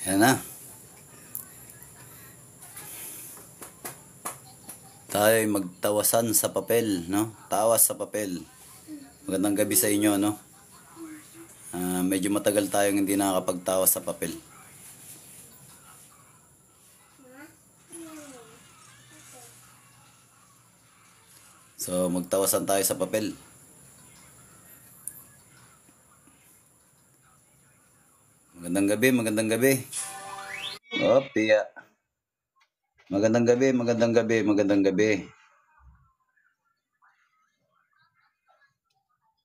Yan na. Tayo magtawasan sa papel, no? Tawas sa papel. Magandang gabi sa inyo, no? Medyo matagal tayong hindi nakakapagtawas sa papel. So, magtawasan tayo sa papel. Magandang gabi, magandang gabi. Oh, Pia. Magandang gabi, magandang gabi, magandang gabi.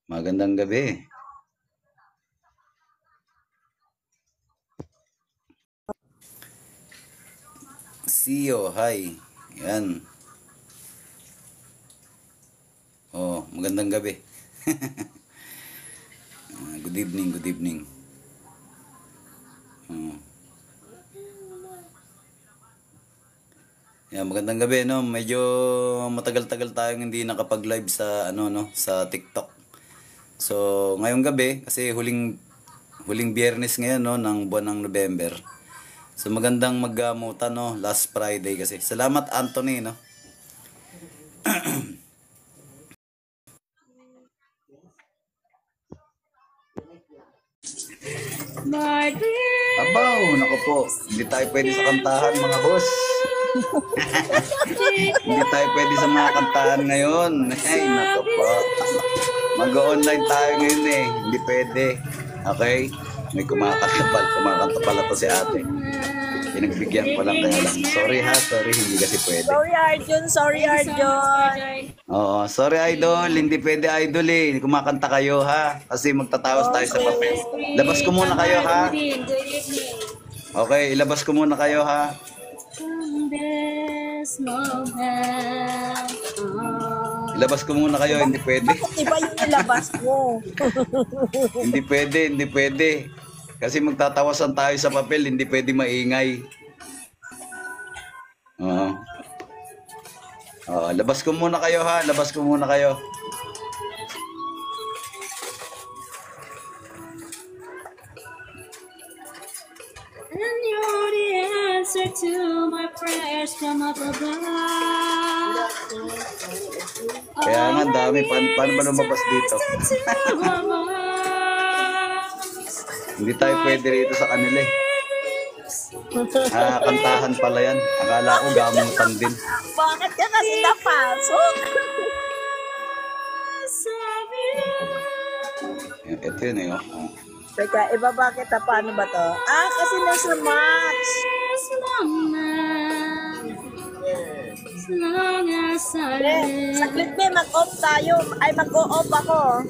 Magandang gabi. Siyo, hi. Yan. Oh, magandang gabi. Good evening, good evening. Yan, magandang gabi, no. Medyo matagal-tagal tayong hindi nakapag-live sa sa TikTok. So, ngayong gabi kasi huling Biyernes ngayon, no, ng buwan ng November. So, magandang maggamutan, no, last Friday kasi. Salamat, Anthony, no. Abaw, nako po. Hindi tayo pwede sa kantahan, mga boss. Hindi tayo pwede sa mga kantahan ngayon. Ay, nako po. Mag-online tayo ngayon eh. Hindi pwede. Okay? May kumakanta pala to si ate. Pinagbigyan ko lang kaya lang. Sorry ha, sorry. Hindi kasi pwede. Sorry Arjun, sorry Arjun. Oo, sorry idol. Hindi pwede idol eh. Kumakanta kayo ha. Kasi magtatawas tayo sa papel. Labas ko muna kayo ha. Okay, ilabas ko muna kayo ha. Ilabas ko muna kayo, hindi pwede. Bakit iba yung nilabas mo? Hindi pwede, hindi pwede. Kasi magtatawasan tayo sa papel, hindi pwede maingay. Oo. Labas ko muna kayo ha, labas ko muna kayo. And you're the answer to my prayers from up above. Kaya nga dami, paano ba lumabas dito? Hindi tayo pwede rito sa kanila eh. Kantahan pala yan. Akala ko gamutan din. Bakit ka kasi napasok? Ito yun eh. Teka, ibaba kita, paano ba to? Kasi nasa match. Saglit be, mag-off tayo. Ay, mag-o-off ako.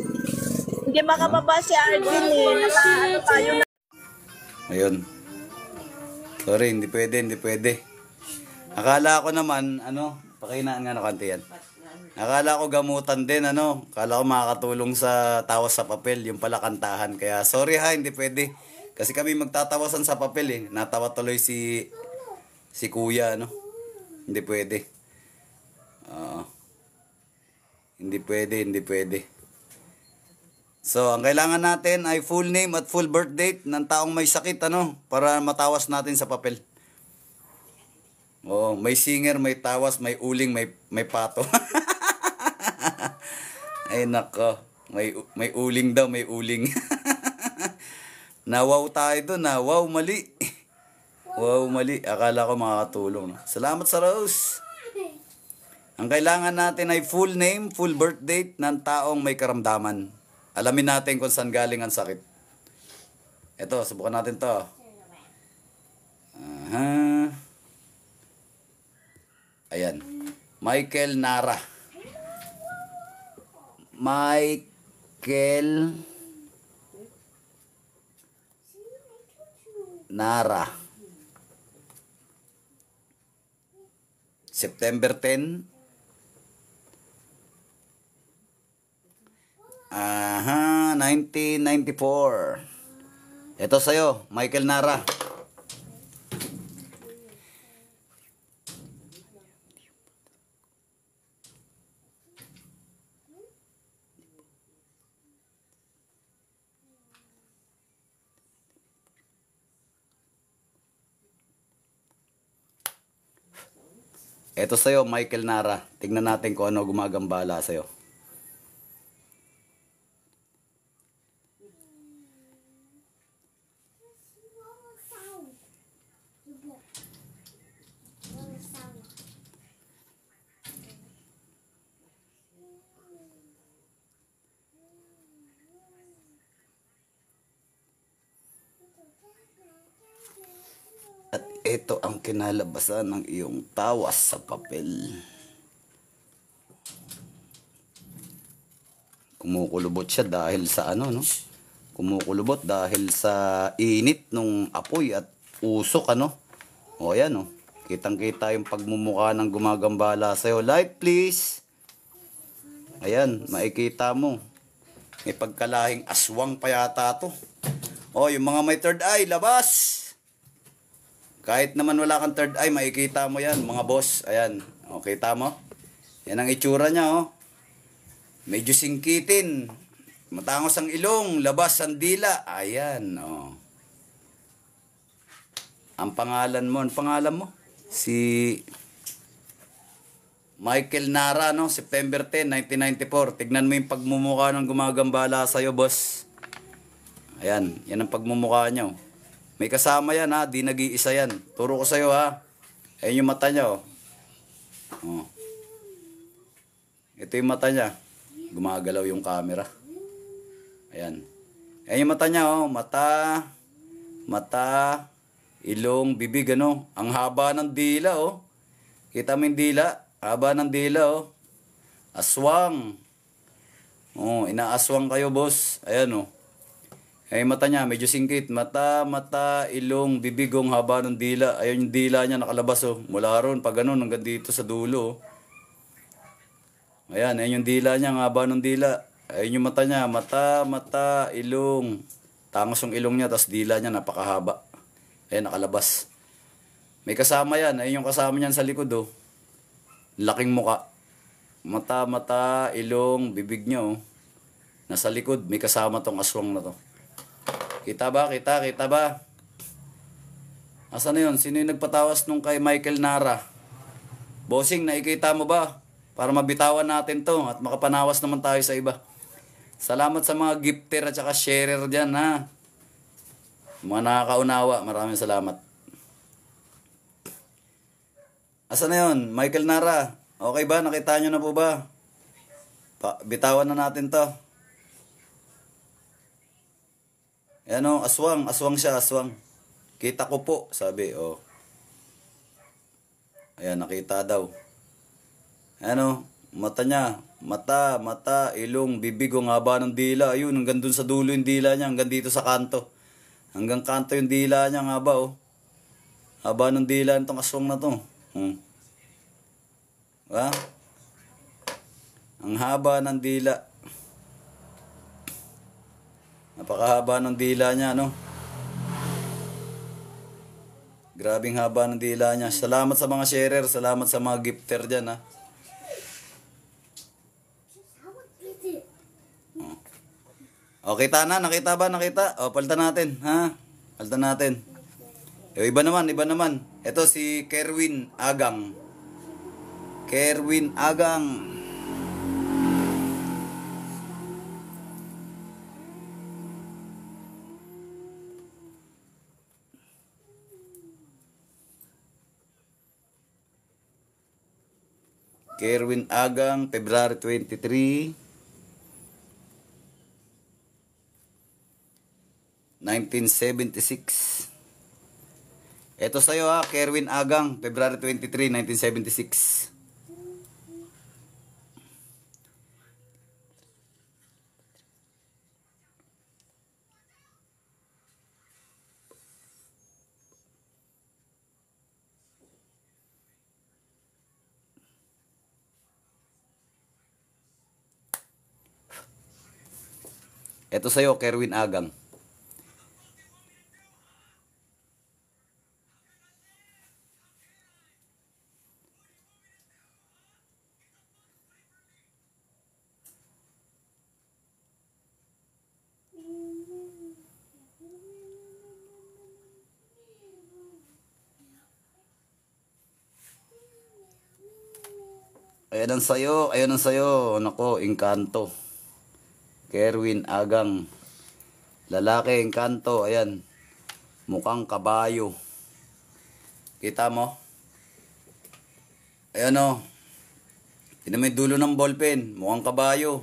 Hindi makababa si Arjun eh. Naka, tayo na. Ayun. Sorry, hindi pwede, hindi pwede. Akala ko naman, pakinaan nga na kanti yan. Akala ko gamutan din, Akala ko makakatulong sa tawas sa papel, yung pala kantahan. Kaya sorry ha, hindi pwede. Kasi kami magtatawasan sa papel eh. Natawa tuloy si kuya, Hindi pwede. Hindi pwede, hindi pwede. So, ang kailangan natin ay full name at full birth date ng taong may sakit, para matawas natin sa papel. May singer, may tawas, may uling, may pato. Ay nako, may uling daw, may uling. Nawaw tayo doon, wow, mali. Wow, mali. Akala ko makakatulong. Salamat sa Rose. Ang kailangan natin ay full name, full birth date ng taong may karamdaman. Alamin natin kung saan galing ang sakit. Ito, subukan natin to. Ayan. Michael Nara. Michael Nara. September 10. 1994. Ito sa'yo, Michael Nara. Eto sa'yo, Michael Nara. Tingnan natin kung ano gumagambala sa'yo. At ito ang kinalabasan ng iyong tawas sa papel. Kumukulubot siya dahil sa ano, no? Kumukulubot dahil sa init nung apoy at usok, ano? O, ayan, no? Kitang-kita yung pagmumukha ng gumagambala sa'yo. Light, please! Ayan, makikita mo. May pagkalahing aswang pa yata to. O, yung mga may third eye, labas! Kahit naman wala kang third eye, makikita mo yan, mga boss. Ayan, o, kita mo? Yan ang itsura niya, oh. Medyo singkitin. Matangos ang ilong, labas ang dila. Ayan, oh. Ang pangalan mo? Si Michael Nara, no? September 10, 1994. Tignan mo yung pagmumukha ng gumagambala sa'yo, boss. Ayan, yan ang pagmumukha niya, oh. May kasama yan, ha? Di nag-iisa yan. Turo ko sa'yo, ha? Ayan yung mata niya, oh. Oh. Ito yung mata niya. Gumagalaw yung camera. Ayan. Ayan yung mata niya, oh. Mata, ilong, bibig, ano. Ang haba ng dila, oh. Kita mo yung dila? Haba ng dila, oh. Aswang. Oh, inaaswang kayo, boss. Ayan, oh. Ay, mata niya, medyo singkit. Mata, ilong, bibigong, haba ng dila. Ayun yung dila niya, nakalabas, oh. Mula ron, pag ganun, hanggang dito sa dulo, oh. Ayan, ayun yung dila niya, ang haba ng dila. Ayun yung mata niya, mata, ilong. Tangos yung ilong niya, tapos dila niya, napakahaba. Ayan, nakalabas. May kasama yan, ayun yung kasama niyan sa likod, oh. Laking muka. Mata, ilong, bibig niya, oh. Nasa likod, may kasama tong aswang na to. Kita ba? Kita ba? Asan na yun? Sino yung nagpatawas nung kay Michael Nara? Bossing, nakikita mo ba? Para mabitawan natin to at makapanawas naman tayo sa iba. Salamat sa mga gifter at saka sharer dyan, ha? Mga nakakaunawa, maraming salamat. Asan na yun? Michael Nara, okay ba? Nakita nyo na po ba? Bitawan na natin to. Ayan, o, aswang siya, aswang. Kita ko po, sabi, oh. Ayan, nakita daw. Ayan, o, mata niya, mata, ilong, bibig, ang haba ng dila. Ayun, hanggang dun sa dulo yung dila niya, hanggang dito sa kanto. Hanggang kanto yung dila niya, ang haba, oh. Haba ng dila nitong aswang na to. Ha? Ang haba ng dila. Napakahaba ng dila niya, no? Grabing haba ng dila niya. Salamat sa mga sharer, salamat sa mga gifter dyan, ha? O, kita na? Nakita ba? Nakita? O, palitan natin, ha? Palitan natin. Iba naman. Ito si Kerwin Agang. Kerwin Agang. Kerwin Agang, February 23, 1976. Ito sa'yo, ha, Kerwin Agang, February 23, 1976. Ito sa'yo, Kerwin Agang. Ayan ang sayo. Ayan ang sayo. Nako, Encanto. Kerwin Agang. Lalaki, Encanto. Ayan. Mukhang kabayo. Kita mo? Ayan o. Tignan mo yung dulo ng ballpen. Mukhang kabayo.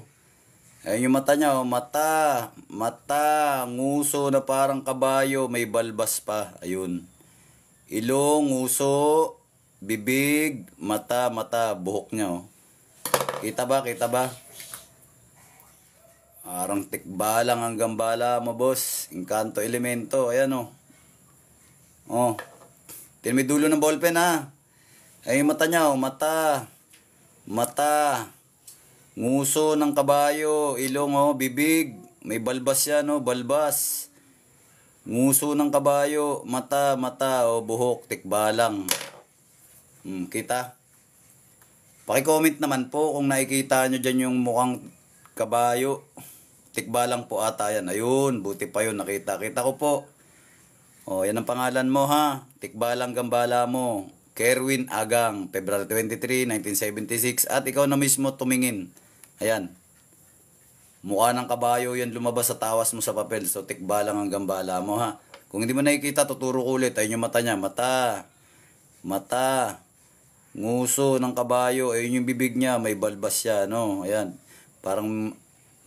Ayan yung mata niya. Oh. Mata. Mata. Nguso na parang kabayo. May balbas pa. Ayun. Ilong, nguso. Bibig. Mata, mata. Buhok niya. Oh. Kita ba? Kita ba? Parang tikbalang hanggang bala mo, boss. Encanto Elemento. Ayan o. Oh. Tignan mo yung dulo ng ballpen ha. Ay yung mata niya. Oh. Mata. Mata. Nguso ng kabayo, ilong oh, bibig, may balbas yan oh, balbas. Nguso ng kabayo, mata, mata oh, buhok, tikbalang. Kita? Paki-comment naman po kung nakikita nyo dyan yung mukhang kabayo. Tikbalang po ata yan. Ayun, buti pa yun, nakita. Kita ko po. Oh, yan ang pangalan mo ha. Tikbalang gambala mo. Kerwin Agang, February 23, 1976. At ikaw na mismo tumingin. Ayan. Mukha ng kabayo yan lumabas sa tawas mo sa papel. So, tikbalang ang gambala mo ha. Kung hindi mo nakikita, tuturo ko ulit. Ayun yung mata niya. Mata. Mata. Nguso ng kabayo. Ayun yung bibig niya. May balbas siya. No? Ayan. Parang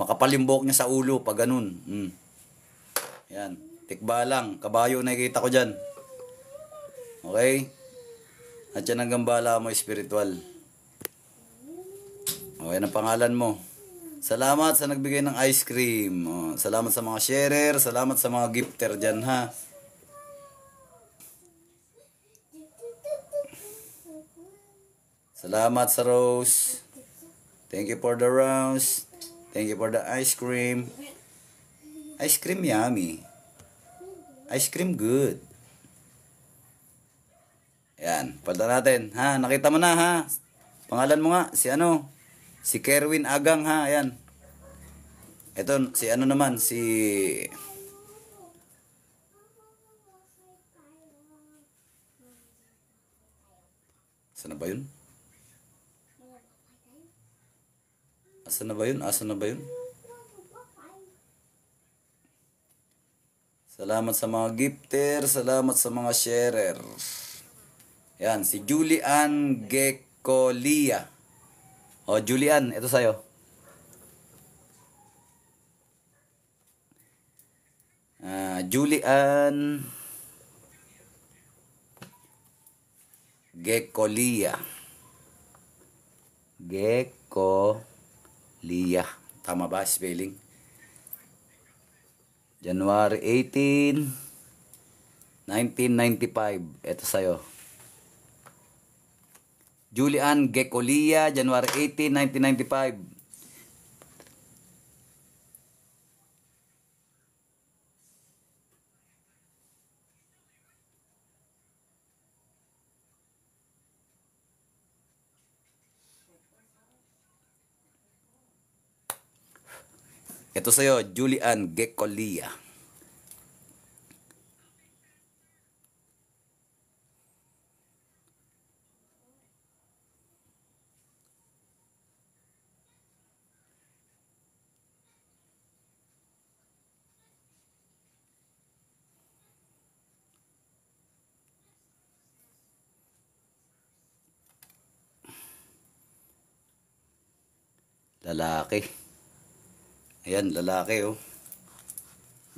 makapalimbok niya sa ulo. Pag ganun. Ayan. Tikbalang. Kabayo nakikita ko dyan. Okay? At yan ang gambala mo, spiritual. O, yan ang pangalan mo. Salamat sa nagbigay ng ice cream. O, salamat sa mga sharer. Salamat sa mga gifter dyan, ha. Salamat sa rose. Thank you for the rose. Thank you for the ice cream. Ice cream yummy. Ice cream good. Yan, palda natin. Ha, nakita mo na ha. Pangalan mo nga, si ano? Si Kerwin Agang ha, ayan. Ito, si ano naman, si... Asa na ba yun? Asa na ba yun? Asa na ba yun? Salamat sa mga gifter, salamat sa mga sharer. Yan, si Julian Gekolia. O, Julian, ito sa'yo. Julian Gekolia. Gekolia. Tama ba spelling? January 18, 1995. Ito sa'yo. Julian Gekolia, January 18, 1995. Ito sa'yo, Julian Gekolia. Lalaki. Ayan, lalaki oh.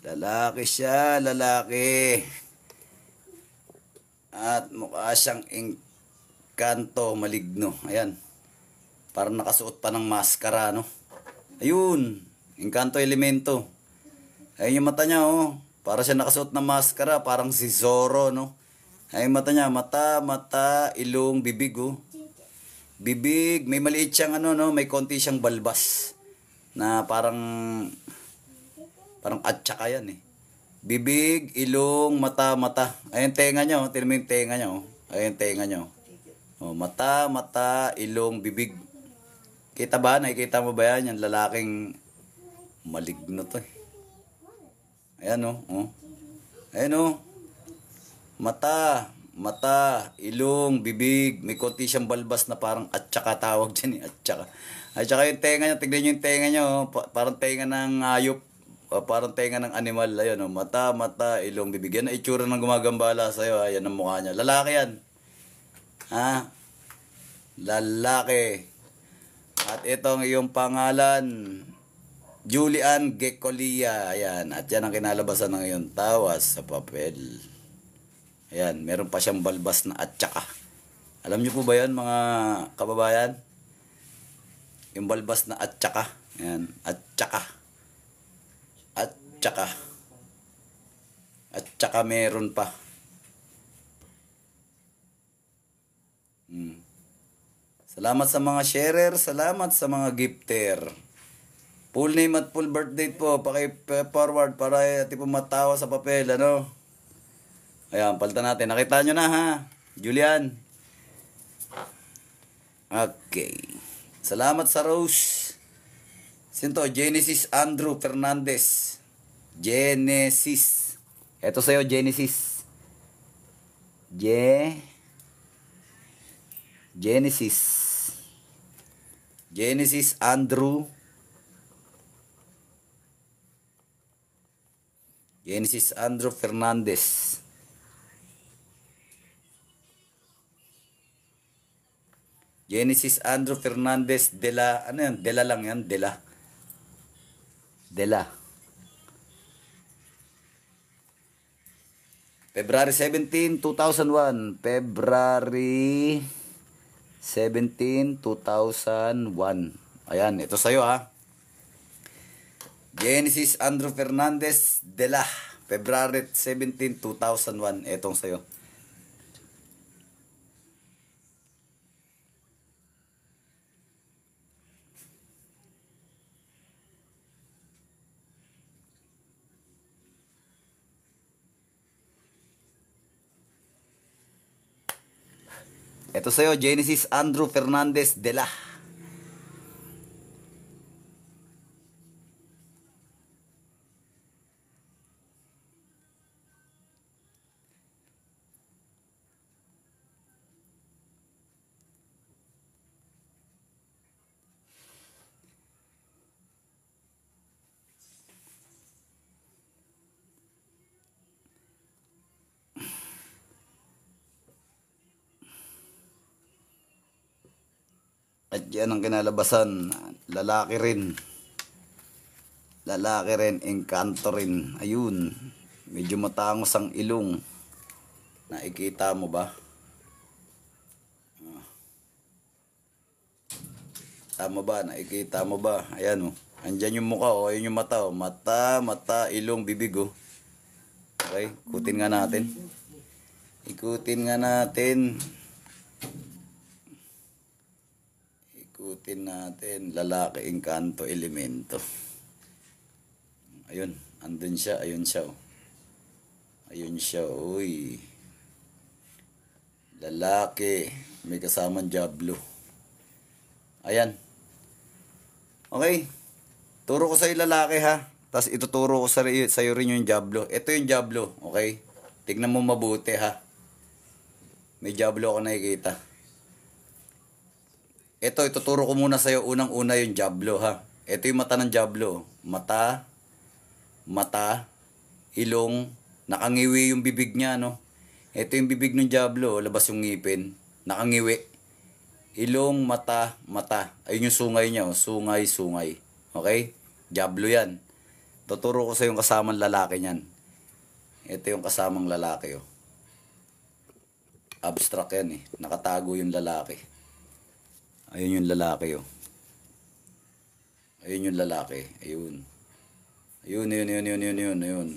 Lalaki siya, lalaki. At mukha siyang engkanto, maligno. Ayan. Parang nakasuot pa ng maskara, no? Ayun, engkanto elemento. Ayun yung mata niya, oh. Para siya nakasuot ng maskara, parang si Zorro, no? Ayun yung mata niya, mata, mata, ilong, bibig, oh. Bibig, may maliit siyang ano, no? May konti siyang balbas. Na parang atsaka yan eh. Bibig, ilong, mata, mata. Ayun tenga niya, oh. Tignan mo yung tenga niya, oh. Ayun tenga niya, oh. Oh, mata, mata, ilong, bibig. Kita ba? Nakikita mo ba yan? Yung lalaking maligno to eh. Ayan, oh. Oh. Ayan, oh. Mata, mata, ilong, bibig. May konti siyang balbas na parang atsaka tawag dyan eh. Atsaka. At saka yung tenga niya, tignan niyo yung tenga niya. Oh. Parang tenga ng hayop. Parang tenga ng animal. Ayun, oh. Mata, ilong, bibig. Yan ang itsura ng gumagambala sa'yo. Ayan ang mukha niya. Lalaki yan. Ha? Lalaki. At itong iyong pangalan, Julian Gecolia. Ayan. At yan ang kinalabasan ng iyong tawas sa papel. Ayan. Meron pa siyang balbas na atsaka. Alam niyo po ba yan mga kababayan? Yung balbas na atsaka. Ayan. Atsaka. Atsaka. Atsaka meron pa. Salamat sa mga sharer. Salamat sa mga gifter. Full name at full birth date po. Paki-forward para tipo matawa sa papel. Ano? Ayan, palitan natin. Nakita nyo na ha. Julian. Okay. Salamat sa Rose. Sinto, Genesis Andrew Fernandez. Genesis. Ito sa'yo, Genesis. Genesis. Genesis Andrew. Genesis Andrew Fernandez. Genesis Andrew Fernandez Dela. Ano yan? Dela lang yan. Dela. February 17, 2001. February 17, 2001. Ayan, ito sa'yo ha. Genesis Andrew Fernandez Dela. February 17, 2001. Itong sa'yo. Ito sa'yo, Genesis Andrew Fernandez Dela. At yan ang kinalabasan. Lalaki rin. Lalaki rin. Engkanto rin. Ayun. Medyo matangos ang ilong. Nakikita mo ba? Tama ba? Nakikita mo ba? Ayan o. Andyan yung mukha o. Ayun yung mata o. Mata, ilong, bibig o. Okay. Ikutin nga natin. Ikutin natin. Lalaki, engkanto, elemento. Ayun. Andun siya. Ayun siya o. Ayun siya. Uy. Lalaki. May kasamang Diablo. Ayan. Okay. Turo ko sa'yo lalaki ha. Tapos ituturo ko sa'yo rin yung Diablo. Ito yung Diablo. Okay. Tignan mo mabuti ha. May Diablo ako nakikita. Ito, ituturo ko muna sa'yo. Unang-una yung Diablo ha. Ito yung mata ng Diablo. Mata, ilong, nakangiwi yung bibig niya, no? Ito yung bibig ng Diablo, labas yung ngipin, nakangiwi. Ilong, mata. Ayun yung sungay niya, oh. Sungay. Okay? Diablo yan. Tuturo ko sa'yo yung kasamang lalaki niyan. Ito yung kasamang lalaki, oh. Abstract yan, eh. Nakatago yung lalaki. Ayun yung lalaki, oh. Ayun yung lalaki. Ayun. Ayun.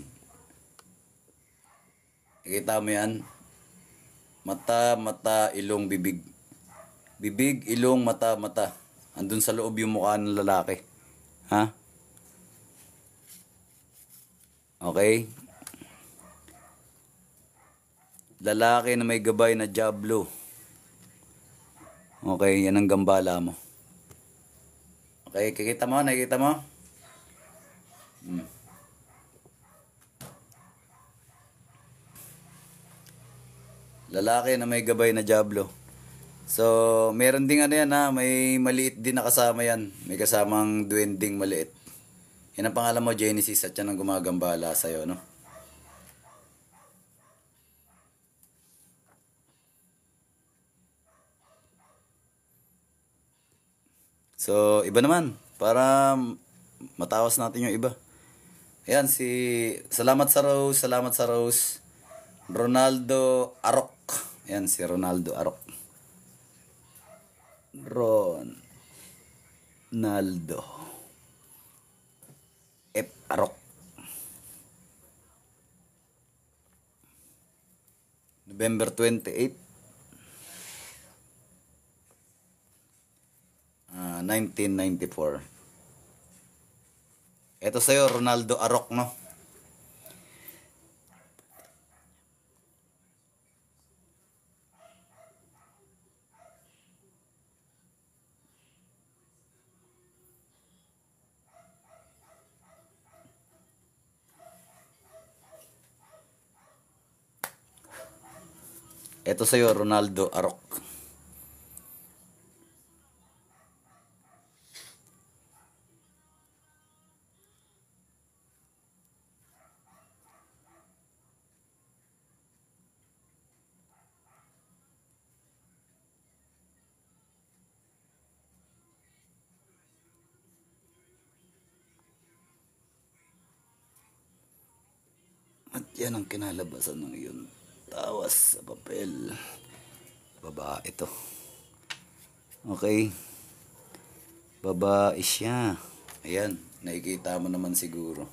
Nakita mo yan? Mata, ilong, bibig. Bibig, ilong, mata. Andun sa loob yung mukha ng lalaki. Ha? Okay? Lalaki na may gabay na Diablo. Okay, yan ang gambala mo. Okay, nakikita mo? Lalaki na may gabay na Diablo. So, meron ding ano yan ha, may maliit din na kasama yan. May kasamang duwending maliit. Yan ang pangalan mo, Genesis, at yan ang gumagambala sa'yo, no? So, iba naman. Para matawas natin yung iba. Ayan, salamat sa Rose. Ronaldo Arok. Ayan, si Ronaldo Arok. Ronaldo F. Arok. November 28, 1994. Ito sa'yo, Ronaldo Arok, no? Ito sa'yo, Ronaldo Arok. At yan ang kinalabasan ng iyon. Tawas sa papel. Babae ito. Okay. Babae siya. Ayan. Nakikita mo naman siguro.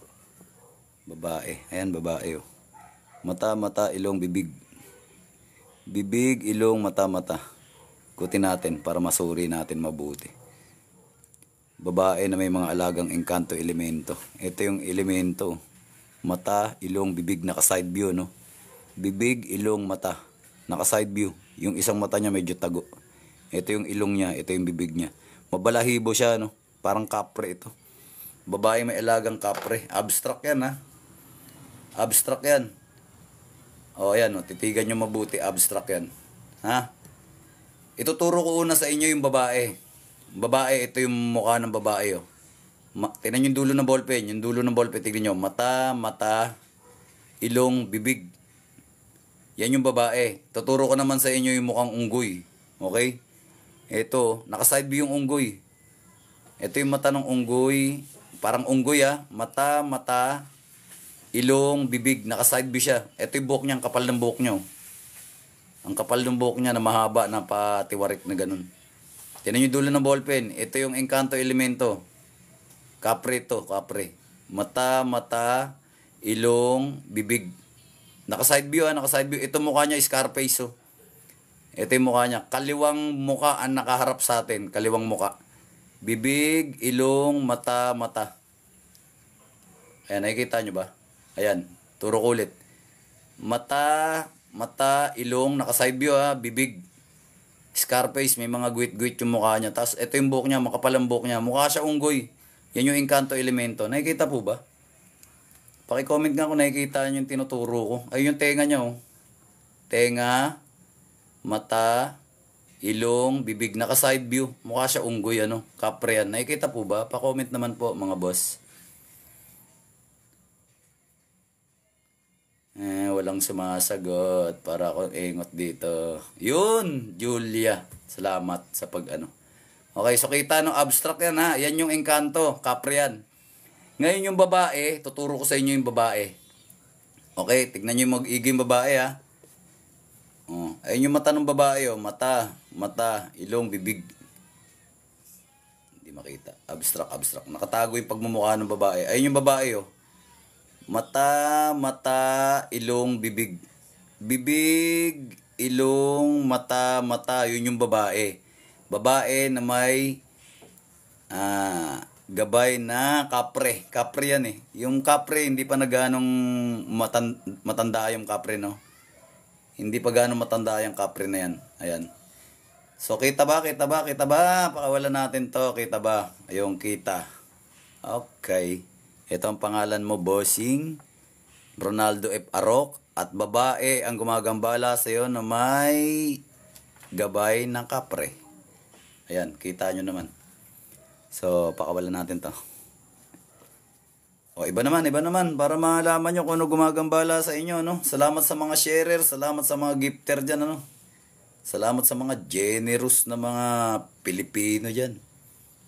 Babae. Ayan, babae. Oh. Mata, ilong, bibig. Bibig, ilong, mata. Kutin natin para masuri natin mabuti. Babae na may mga alagang engkanto elemento. Ito yung elemento. Mata, ilong, bibig, naka-side view, no? Bibig, ilong, mata. Naka-side view. Yung isang mata niya medyo tago. Ito yung ilong niya, ito yung bibig niya. Mabalahibo siya, no? Parang kapre ito. Babae may alagang kapre. Abstract yan, ha? Abstract yan. O, ayan, no? Titigan nyo mabuti. Abstract yan. Ha? Ituturo ko una sa inyo yung babae. Babae, ito yung mukha ng babae, oh. Tingnan yung dulo ng ballpen. Yung dulo ng ballpen, tignan nyo. Mata, ilong, bibig. Yan yung babae. Tuturo ko naman sa inyo yung mukhang unggoy. Okay? Ito, naka-side view yung unggoy. Ito yung mata ng unggoy. Parang unggoy, ha. Mata, ilong, bibig. Naka-side view siya. Ito yung buhok niya, ang kapal ng buhok niya. Ang kapal ng buhok niya na mahaba na patiwarik na ganun. Tingnan yung dulo ng ballpen. Ito yung engkanto elemento. Kapre to, kapre. Mata, ilong, bibig. Naka-side view, ha, naka-side view. Ito mukha niya, Scarface, oh. Ito yung mukha niya. Kaliwang mukha ang nakaharap sa atin. Kaliwang mukha. Bibig, ilong, mata. Ayan, nakikita nyo ba? Ayan, turo ko ulit. Mata, ilong, naka-side view, ha, bibig. Scarface, may mga guwit-guwit yung mukha niya. Tapos, ito yung buhok niya, makapal ang buhok niya. Mukha siya unggoy. Yan yung engkanto elemento. Nakikita po ba? Paki-comment nga kung nakikita nyo yung tinuturo ko. Ay, yung tenga niya, oh. Tenga, mata, ilong, bibig. Naka-side view. Mukha siya unggoy, ano. Kapre yan. Nakikita po ba? Pa-comment naman po, mga boss. Walang sumasagot. Para ako engot dito. Yun, Julia. Salamat sa pag-ano. Okay, so kita no, abstract yan, ha. Yan yung engkanto, kapre yan. Ngayon yung babae, tuturo ko sa inyo yung babae. Okay, tignan nyo yung mag-iging babae, ha. Oh, ayun yung mata ng babae, oh. Mata, ilong, bibig. Hindi makita. Abstract. Nakatago yung pagmumukha ng babae. Ayun yung babae, oh. Mata, ilong, bibig. Bibig, ilong, mata. Yun yung babae. Babae na may gabay na kapre. Kapre yan, eh. Yung kapre, hindi pa na ganong matanda yung kapre, no? Hindi pa ganong matanda yung kapre na yan. Ayan. So, kita ba? Pakawalan natin to. Kita ba? Ayun, kita. Okay. Ito ang pangalan mo, bossing. Ronaldo F. At babae ang gumagambala sa iyo na may gabay ng kapre. Ayan, kita nyo naman. So, pakawalan natin to. O, iba naman, para malaman nyo kung ano gumagambala sa inyo, no? Salamat sa mga sharer, salamat sa mga gifter dyan, ano? Salamat sa mga generous na mga Pilipino dyan.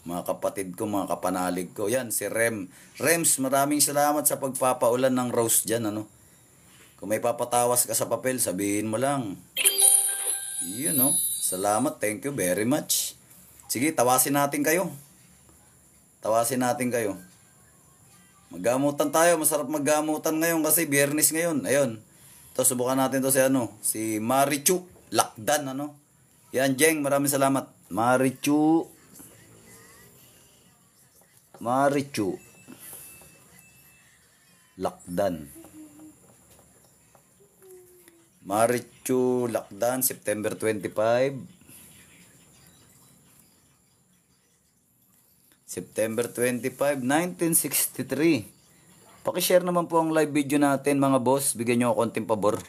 Mga kapatid ko, mga kapanalig ko. Yan, si Rems, maraming salamat sa pagpapaulan ng rose dyan, ano? Kung may papatawas ka sa papel, sabihin mo lang. Yun, no? Salamat, thank you very much. Sige, tawasin natin kayo. Tawasin natin kayo. Maggamutan tayo, masarap maggamutan ngayon kasi biyernes ngayon. Ayun. Ito, subukan natin to si si Marichu Lakdan, ano? Yan, Jeng, maraming salamat. Marichu Lakdan. Marichu Lakdan, September 25. September 25, 1963. Pakishare naman po ang live video natin, mga boss. Bigyan nyo ako konting pabor.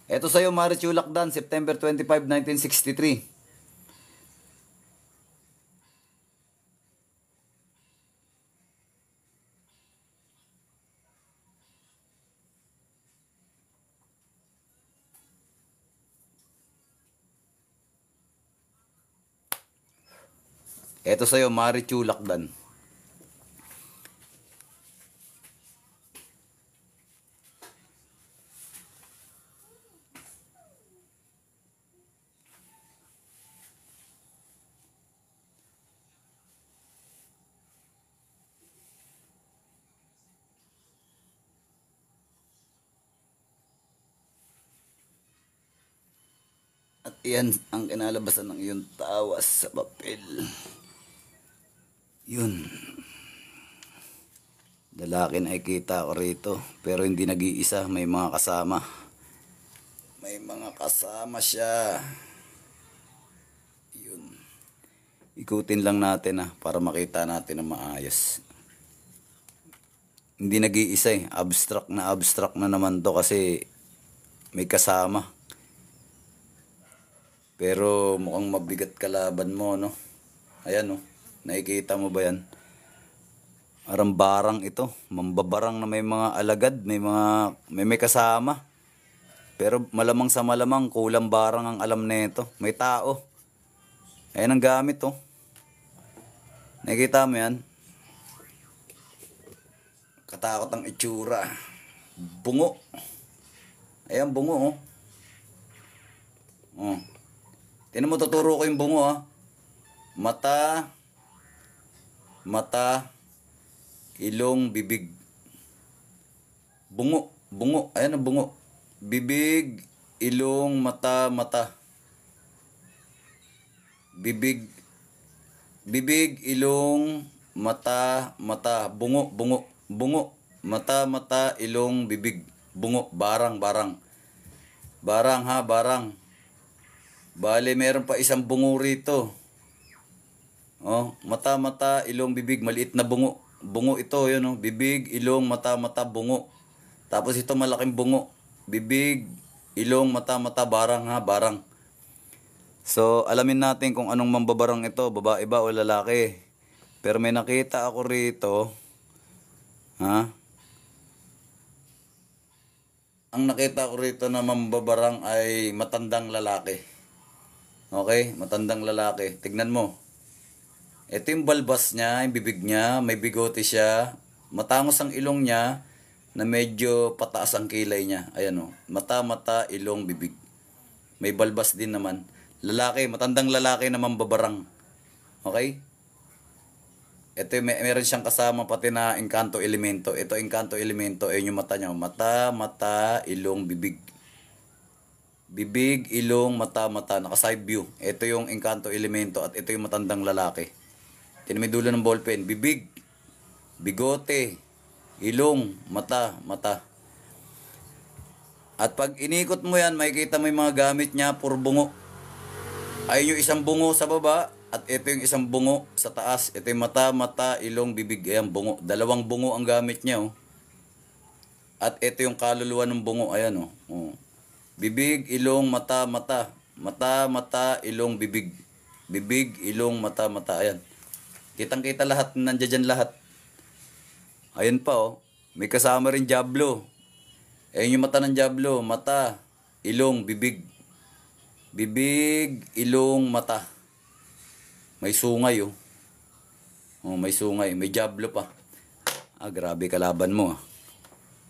Eto sa'yo, Marichu Lakdan, September 25, 1963. Eto sa'yo, Marichu Lakdan. At iyan ang kinalabasan ng iyong tawas sa papel. Yun. Lalaki na ikita ko rito. Pero hindi nag-iisa. May mga kasama. May mga kasama siya. Yun. Ikutin lang natin para makita natin na maayos. Hindi nag-iisa eh. Abstract na naman to kasi may kasama. Pero mukhang mabigat kalaban mo, no? Ayan, no? Nakikita mo ba yan? Parang barang ito. Mambabarang na may mga alagad. May kasama. Pero malamang sa malamang, kulang barang ang alam nito. May tao. Ayan ang gamit, oh. Nakikita mo yan? Katakot ang itsura. Bungo. Ayan, bungo, oh. Oh. Tinan mo, tuturo ko yung bungo, ah. Mata, ilong, bibig. Bungo. Ayan ang bungo. Bibig, ilong, mata. Bibig, ilong, mata. Bungo. Mata, ilong, bibig. Bungo. Barang. Barang, ha, barang. Bale, meron pa isang bungo rito. Oh, mata, ilong, bibig, maliit na bungo. Bungo ito, yun, oh. Bibig, ilong, mata, bungo. Tapos ito malaking bungo. Bibig, ilong, mata, barang, ha, barang. So, alamin natin kung anong mambabarang ito, babae ba o lalaki. Pero may nakita ako rito, ha? Ang nakita ko rito na mambabarang ay matandang lalaki. Okay, matandang lalaki. Tignan mo. Ito yung balbas niya, yung bibig niya, may bigote siya. Matangos ang ilong niya na medyo pataas ang kilay niya. Ayan o, mata, ilong, bibig. May balbas din naman. Lalaki, matandang lalaki na mambabarang. Okay? Ito meron siyang kasama pati na engkanto elemento. Ito engkanto elemento, ayun yung mata niya. Mata, ilong, bibig. Bibig, ilong, mata, naka-side view. Ito yung engkanto elemento at ito yung matandang lalaki. Tinan mo yung dulo ng ballpen. Bibig, bigote, ilong, mata. At pag inikot mo yan, makikita mo yung mga gamit niya, puro bungo. Ayun yung isang bungo sa baba, at ito yung isang bungo sa taas. Ito yung mata, ilong, bibig, ayan, bungo. Dalawang bungo ang gamit niya, oh. At ito yung kaluluwa ng bungo. Ayan oh. Oh. Bibig, ilong, mata, mata. Mata, mata, ilong, bibig. Bibig, ilong, mata, mata. Ayan. Kitang-kita lahat. Nandiyan dyan lahat. Ayan pa oh. May kasama rin Diablo. Ayan yung mata ng Diablo. Mata, ilong, bibig. Bibig, ilong, mata. May sungay oh. Oh, may sungay. May Diablo pa. Ah, grabe kalaban mo ah.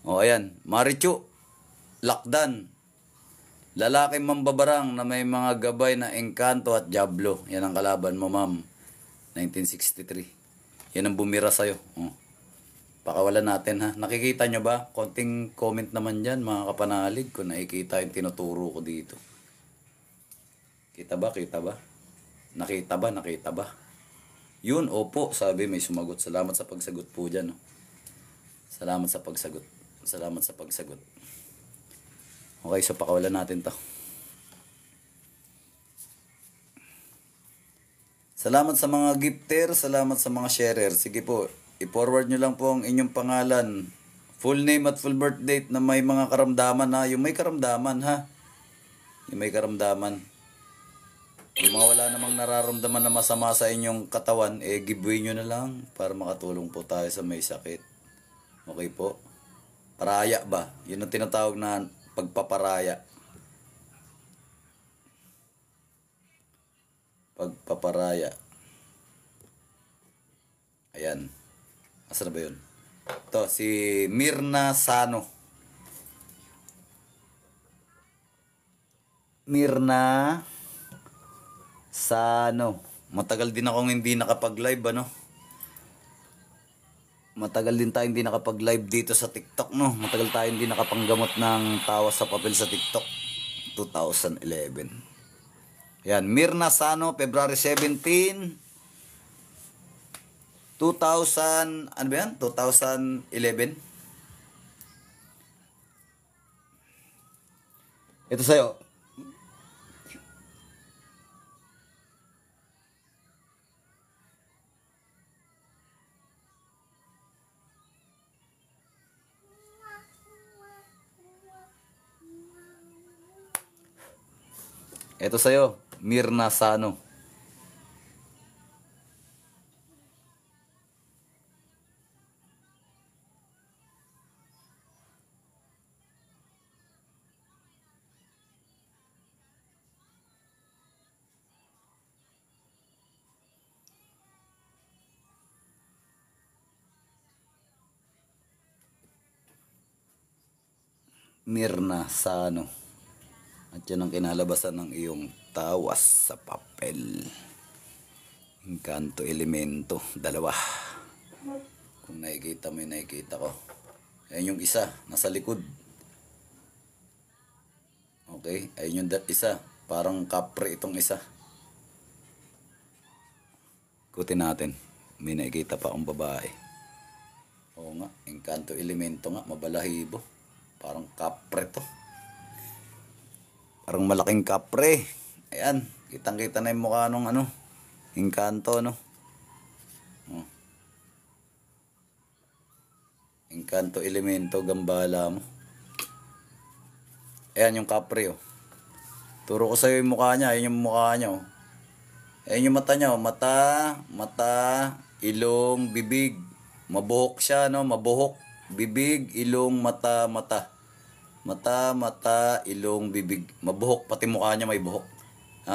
Oh, ayan. Marichu. Lakdan. Lalaking mambabarang na may mga gabay na engkanto at Diablo. Yan ang kalaban mo, ma'am. 1963. Yan ang bumira sa'yo. Oh. Pakawalan natin ha. Nakikita nyo ba? Konting comment naman dyan, mga kapanalig. Kung nakikita yung tinuturo ko dito. Kita ba? Kita ba? Nakita ba? Nakita ba? Yun, opo. Sabi, may sumagot. Salamat sa pagsagot po dyan. Oh. Salamat sa pagsagot. Salamat sa pagsagot. Okay, so pakawalan natin to. Salamat sa mga gifter, salamat sa mga sharer. Sige po, i-forward nyo lang po ang inyong pangalan, full name at full birth date na may mga karamdaman ha. Yung may karamdaman ha. Yung may karamdaman. Yung mga wala namang nararamdaman na masama sa inyong katawan, eh giveaway nyo na lang para makatulong po tayo sa may sakit. Okay po? Paraya ba? Yun ang tinatawag na pagpaparaya. Pagpaparaya. Ayan. Asa na ba yun? Ito, si Mirna Sano. Mirna Sano. Matagal din akong hindi nakapag-live, ano? Matagal din tayo hindi nakapag-live dito sa TikTok, no? Matagal tayo hindi nakapanggamot ng tawas sa papel sa TikTok. 2011. Yan, Mirna Sano, February 17, 2000, ano ba yan? 2011. Ito sa'yo. Ito sa'yo, Mirna Sano. Mirna Sano. At yan ang kinalabasan ng iyong tawas sa papel. Engkanto elemento. Dalawa. Kung nakikita mo yung nakikita ko. Ayan yung isa. Nasa likod. Okay. Ayan yung isa. Parang kapre itong isa. Ikutin natin. May nakikita pa akong babae. Oo nga. Engkanto elemento nga. Mabalahibo. Parang kapre to. Parang malaking kapre. Ayan. Kitang-kita na yung mukha nung ano. Engkanto, no? Oh. Engkanto elemento. Gambala mo. Ayan yung kapre, oh. Turo ko sa'yo yung mukha niya. Ayan yung mukha niya, oh. Ayan yung mata niya, oh. Mata, ilong, bibig. Mabuhok siya, no? Mabuhok. Bibig, ilong, mata. Mata, ilong, bibig. Mabuhok, pati mukha niya may buhok.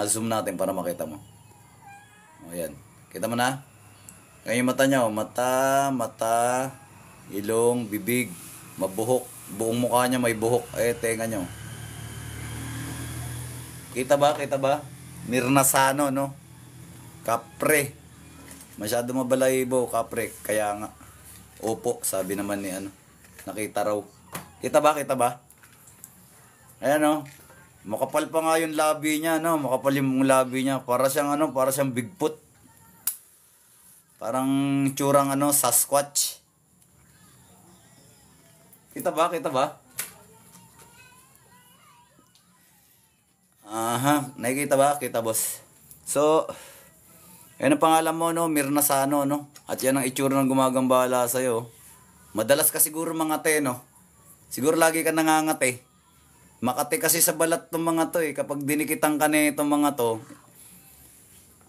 Zoom natin para makita mo. O, yan. Kita mo na? Ngayon yung mata niya, oh. Mata, ilong, bibig. Mabuhok. Buong mukha niya may buhok. Eh, tenga niya, oh. Kita ba? Mirna Sano, no? Kapre. Masyado mabalahibo, kapre. Kaya nga. Opo, sabi naman ni ano. Nakita raw. Kita ba? Ayan, oh. Makapal pa nga yung labi niya, no? Makapal yung labi niya. Para siyang ano, para siyang Bigfoot. Parang tsurang ano, Sasquatch. Kita ba? Aha, nakikita ba? Kita, boss. So, yan ang pangalan mo, no? Mirna Sano, no? At yan ang itsura ng gumagambala sa'yo. Madalas ka siguro mga te, no? Siguro lagi ka nangangati. Makati kasi sa balat ng mga to eh. Kapag dinikitan ka na itong mga to,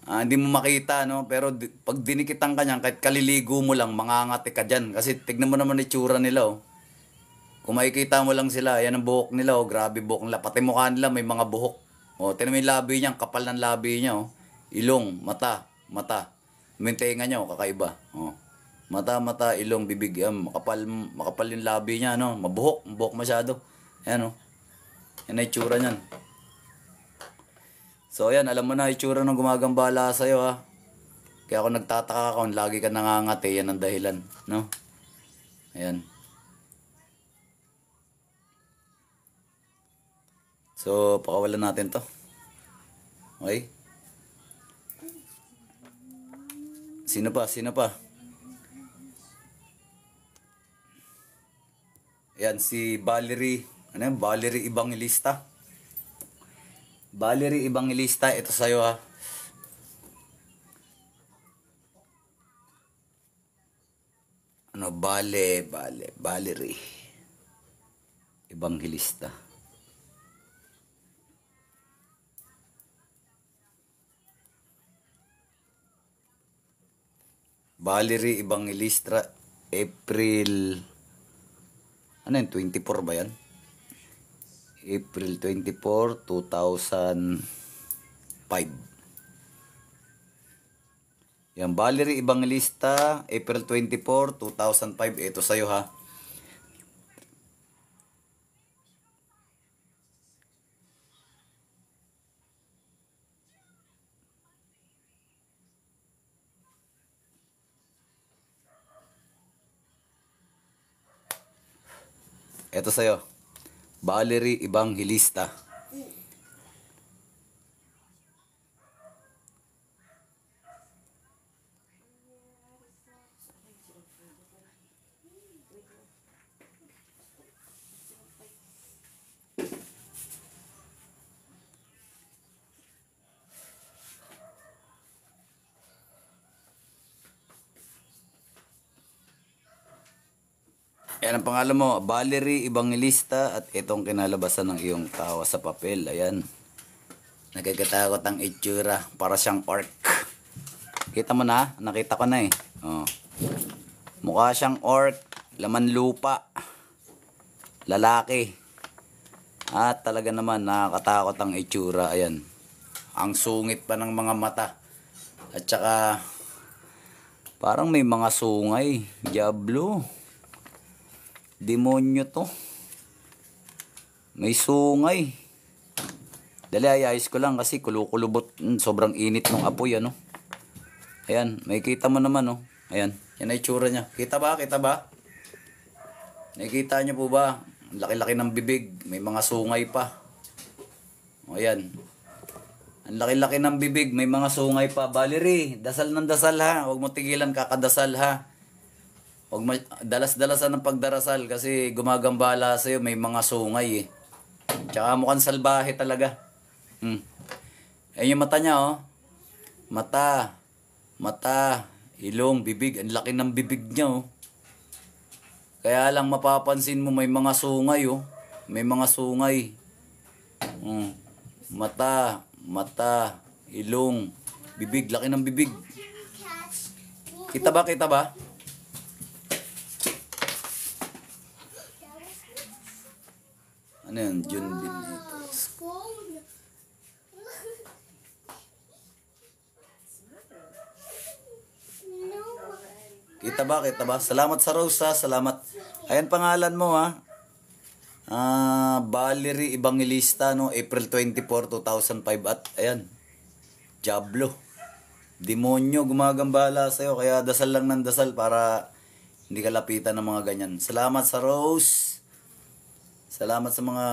hindi mo makita, no? Pero pag dinikitan ka niyan, kahit kaliligo mo lang, mangangati ka dyan. Kasi tignan mo naman itsura nila, oh. Kung makikita mo lang sila, yan ang buhok nila, oh. Grabe buhok nila. Pati mukha nila, may mga buhok. Oh, tignan mo yung labi niya, kapal ng labi niya, oh. Ilong, mata. Yung tenga niya, oh, kakaiba. Oh. Mata, ilong, bibig. Makapal yung labi niya, no? Mabuhok masyado. Ayan, oh. Yan ang itsura niyan. So, ayan, alam mo na itsura ng gumagambala sa'yo, ha. Kaya ako nagtataka kung lagi ka nangangati, yan ang dahilan, no? Ayan. So, pakawalan natin to. Okay? Sino pa? Ayan, si Valerie. Ano yan? Valerie Evangelista. Valerie Evangelista, ito sa'yo, ha. Valerie Evangelista. Valerie Evangelista, April, ano yun, 24 ba yan? April 24, 2005. Yan, Valerie Evangelista, April 24, 2005. Ito sa'yo, ha. Ito sa'yo. Valerie Evangelista. Yan ang pangalan mo, Valerie Evangelista, at itong kinalabasan ng iyong tawa sa papel. Ayan. Nagkakatakot ang itsura. Para siyang orc. Kita mo na? Nakita ko na eh. Oh. Mukha siyang orc. Laman lupa. Lalaki. At talaga naman nakakatakot ang itsura. Ayan. Ang sungit pa ng mga mata. At saka parang may mga sungay. Diablo. Demonyo to. May sungay. Dali, ayos ko lang kasi kulukulubot. Sobrang init ng apoy, ano. Ayan, may kita mo naman, oh. Ayan, yan ay itsura niya. Kita ba? Nakikita niyo po ba? Ang laki-laki ng bibig. May mga sungay pa. O, ayan. Ang laki-laki ng bibig. May mga sungay pa. Valerie, dasal ng dasal, ha. Huwag mo tigilan kakadasal, ha. Huwag dalas-dalasan ng pagdarasal kasi gumagambala sa'yo, may mga sungay eh. Tsaka mukhang salbahe talaga. Ayun yung mata niya, oh. Mata, ilong, bibig. Ang laki ng bibig niya, oh. Kaya lang mapapansin mo may mga sungay, oh. May mga sungay. Mata, ilong, bibig. Laki ng bibig. Kita ba? Ano yan? June Benitez. Kita ba? Salamat sa rose, ha. Salamat. Ayan pangalan mo, ha. Valerie Evangelista, no? April 24, 2005. At ayan. Diablo. Demonyo gumagambala sa'yo. Kaya dasal lang ng dasal para hindi ka lapitan ng mga ganyan. Salamat sa rose. Salamat sa mga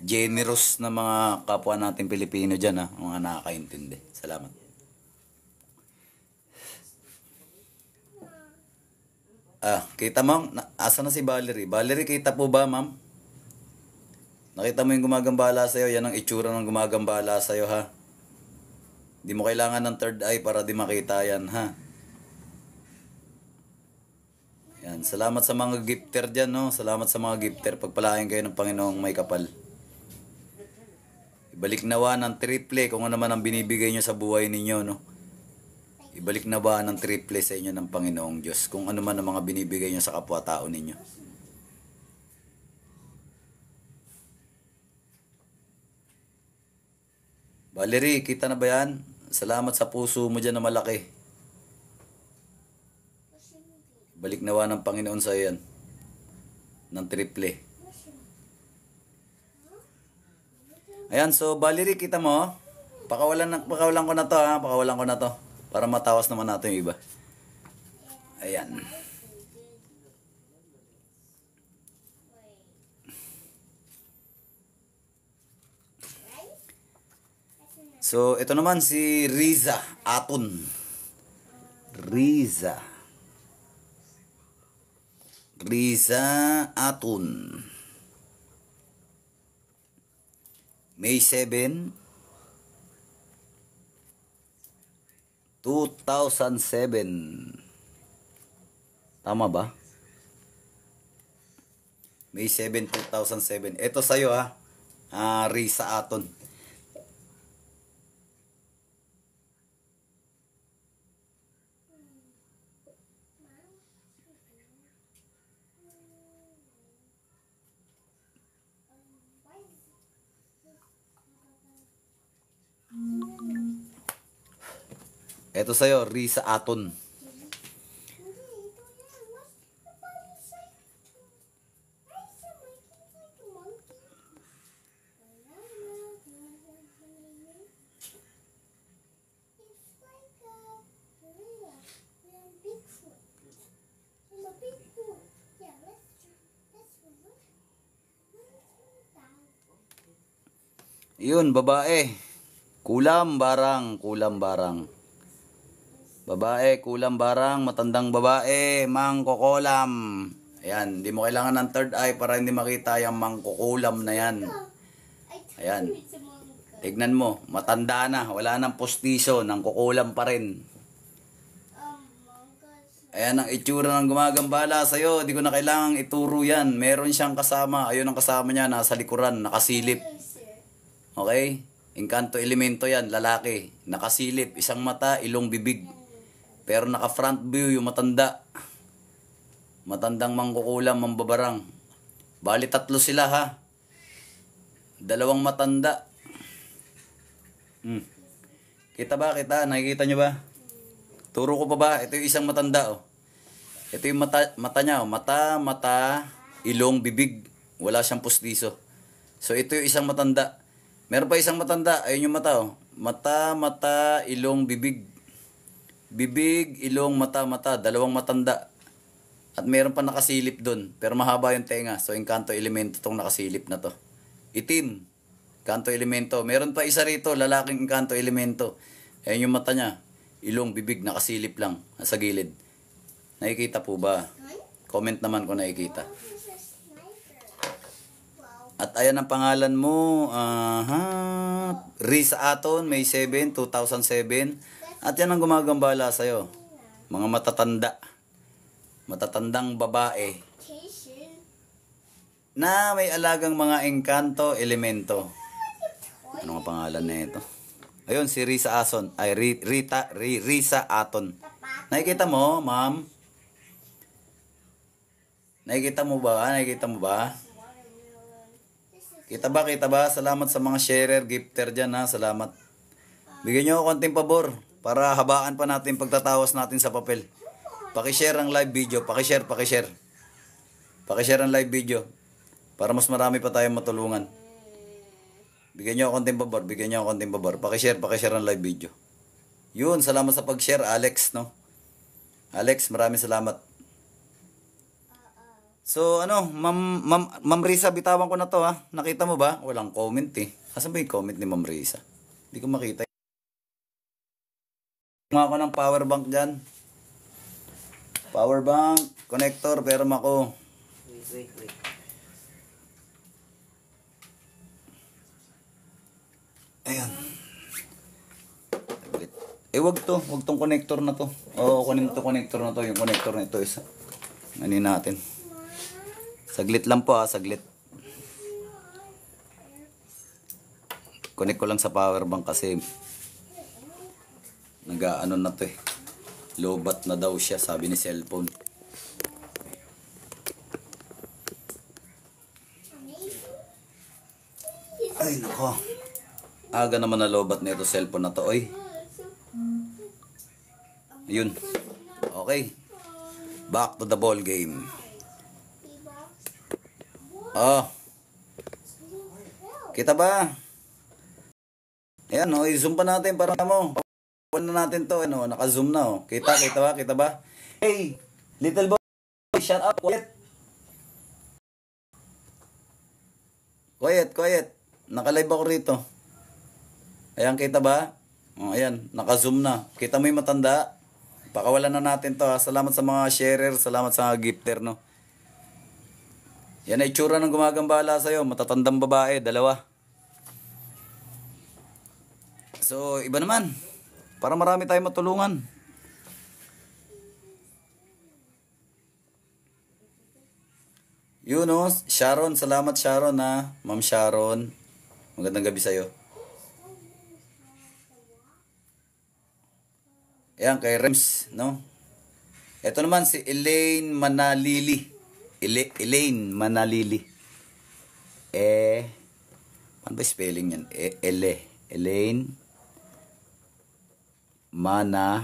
generous na mga kapwa natin Pilipino dyan, ha. Mga nakakaintindi. Salamat. Kita mo? Asa na si Valerie? Valerie, kita po ba, ma'am? Nakita mo yung gumagambala sa'yo? Yan ang itsura ng gumagambala sa'yo, ha? Di mo kailangan ng third eye para di makita yan, ha? Yan. Yan. Salamat sa mga gifter dyan, no? Salamat sa mga gifter. Pagpalain kayo ng Panginoong may kapal. Ibalik nawa ng triple kung ano man ang binibigay nyo sa buhay ninyo, no? Ibalik nawa ng triple sa inyo ng Panginoong Diyos kung ano man ang mga binibigay nyo sa kapwa-tao ninyo. Valerie, kita na ba yan? Salamat sa puso mo dyan na malaki. Balik nawa ng Panginoon sa yan. Ng triple. Ayan, so Valerie, kita mo? Pakawalan ko na to, ha? Pakawalan ko na to. Para matawas naman natin yung iba. Ayan. So, ito naman si Riza Aton. Riza Aton. May 7, 2007. Tama ba? May 7, 2007. Ito sa'yo, ha. Riza Aton. Ito sa'yo, Riza Aton. Yun, babae. Kulam barang. Babae, kulam barang, matandang babae, mangkukulam. Ayan, hindi mo kailangan ng third eye para hindi makita yung mangkukulam na yan. Ayan. Tignan mo, matanda na, wala nang postiso, nang kukulam pa rin. Ayan ang itsura ng gumagambala sa'yo, di ko na kailangang ituro yan. Meron siyang kasama, ayun ang kasama niya, nasa likuran, nakasilip. Okay? Engkanto elemento yan, lalaki. Nakasilip, isang mata, ilong bibig. Pero naka-front view yung matanda. Matandang mangkukulam, mambabarang. Bali 3 sila, ha. 2 matanda. Kita ba? Kita? Nakikita nyo ba? Turo ko pa ba? Ito yung isang matanda, oh. Ito yung mata niya, oh. Mata, ilong, bibig. Wala siyang pustiso. So, ito yung isang matanda. Meron pa isang matanda. Ayun yung mata, oh. Mata, ilong, bibig. Bibig, ilong, mata. 2 matanda. At meron pa nakasilip dun. Pero mahaba yung tenga. So, engkanto elemento tong nakasilip na to. Itim. Engkanto elemento. Meron pa isa rito, lalaking engkanto elemento. Ayun yung mata niya. Ilong, bibig, nakasilip lang. Nasa gilid. Nakikita po ba? Comment naman kung nakikita. At ayan ang pangalan mo. Riza Aton, May 7, 2007. At yan ang gumagambala sa'yo. Mga matatanda. Matatandang babae. Na may alagang mga engkanto, elemento. Ano ang pangalan na ito? Ayun, si Riza Aton. Ay, Riza Aton. Nakikita mo, ma'am? Nakikita mo ba? Kita ba? Salamat sa mga sharer, gifter dyan, ha. Salamat. Bigyan nyo ako konting pabor para habaan pa natin pagtatawas natin sa papel. Pakishare ang live video. Pakishare. Pakishare ang live video para mas marami pa tayong matulungan. Bigyan nyo ako konting pabor. Pakishare ang live video. Yun, salamat sa pag-share, Alex, no? Alex, maraming salamat. So, Ma'am Riza, bitawan ko na to, ha? Nakita mo ba? Walang comment, eh. Asan ba yung comment ni Ma'am Riza? Hindi ko makita. Mga ako ng power bank dyan. Power bank, connector, pero ako. Wait. Ayan. Wag tong connector na to. Oo, kunin to connector na to. Yung connector na ito isa. Ano natin. Saglit lang po saglit. Connect ko lang sa power bank kasi nag-ano na to eh. Lobat na daw siya, sabi ni cellphone. Ay nako. Aga naman na lobat na ito cellphone na to, oy. Yun. Okay. Back to the ball game. Oh. Kita ba? Ayan, i-zoom pa natin para mo. Paano natin to, naka-zoom na, Kita ba? Hey, little boy, shut up, quiet. Quiet. Naka-live ako rito. Ayan, kita ba? Ayan, naka-zoom na. Kita mo yung matanda? Pakawalan na natin to, Salamat sa mga sharer, salamat sa mga gifter, Yan ay itsura ng gumagambala sa'yo. Matatandang babae, 2. So, iba naman. Para marami tayong matulungan. Yun Sharon, salamat Sharon Ma'am Sharon. Magandang gabi sa'yo. Ayan, kay Rems, Ito naman si Elaine Manalili. Elaine Manalili. Paano ba spelling yan? Elaine Manalili.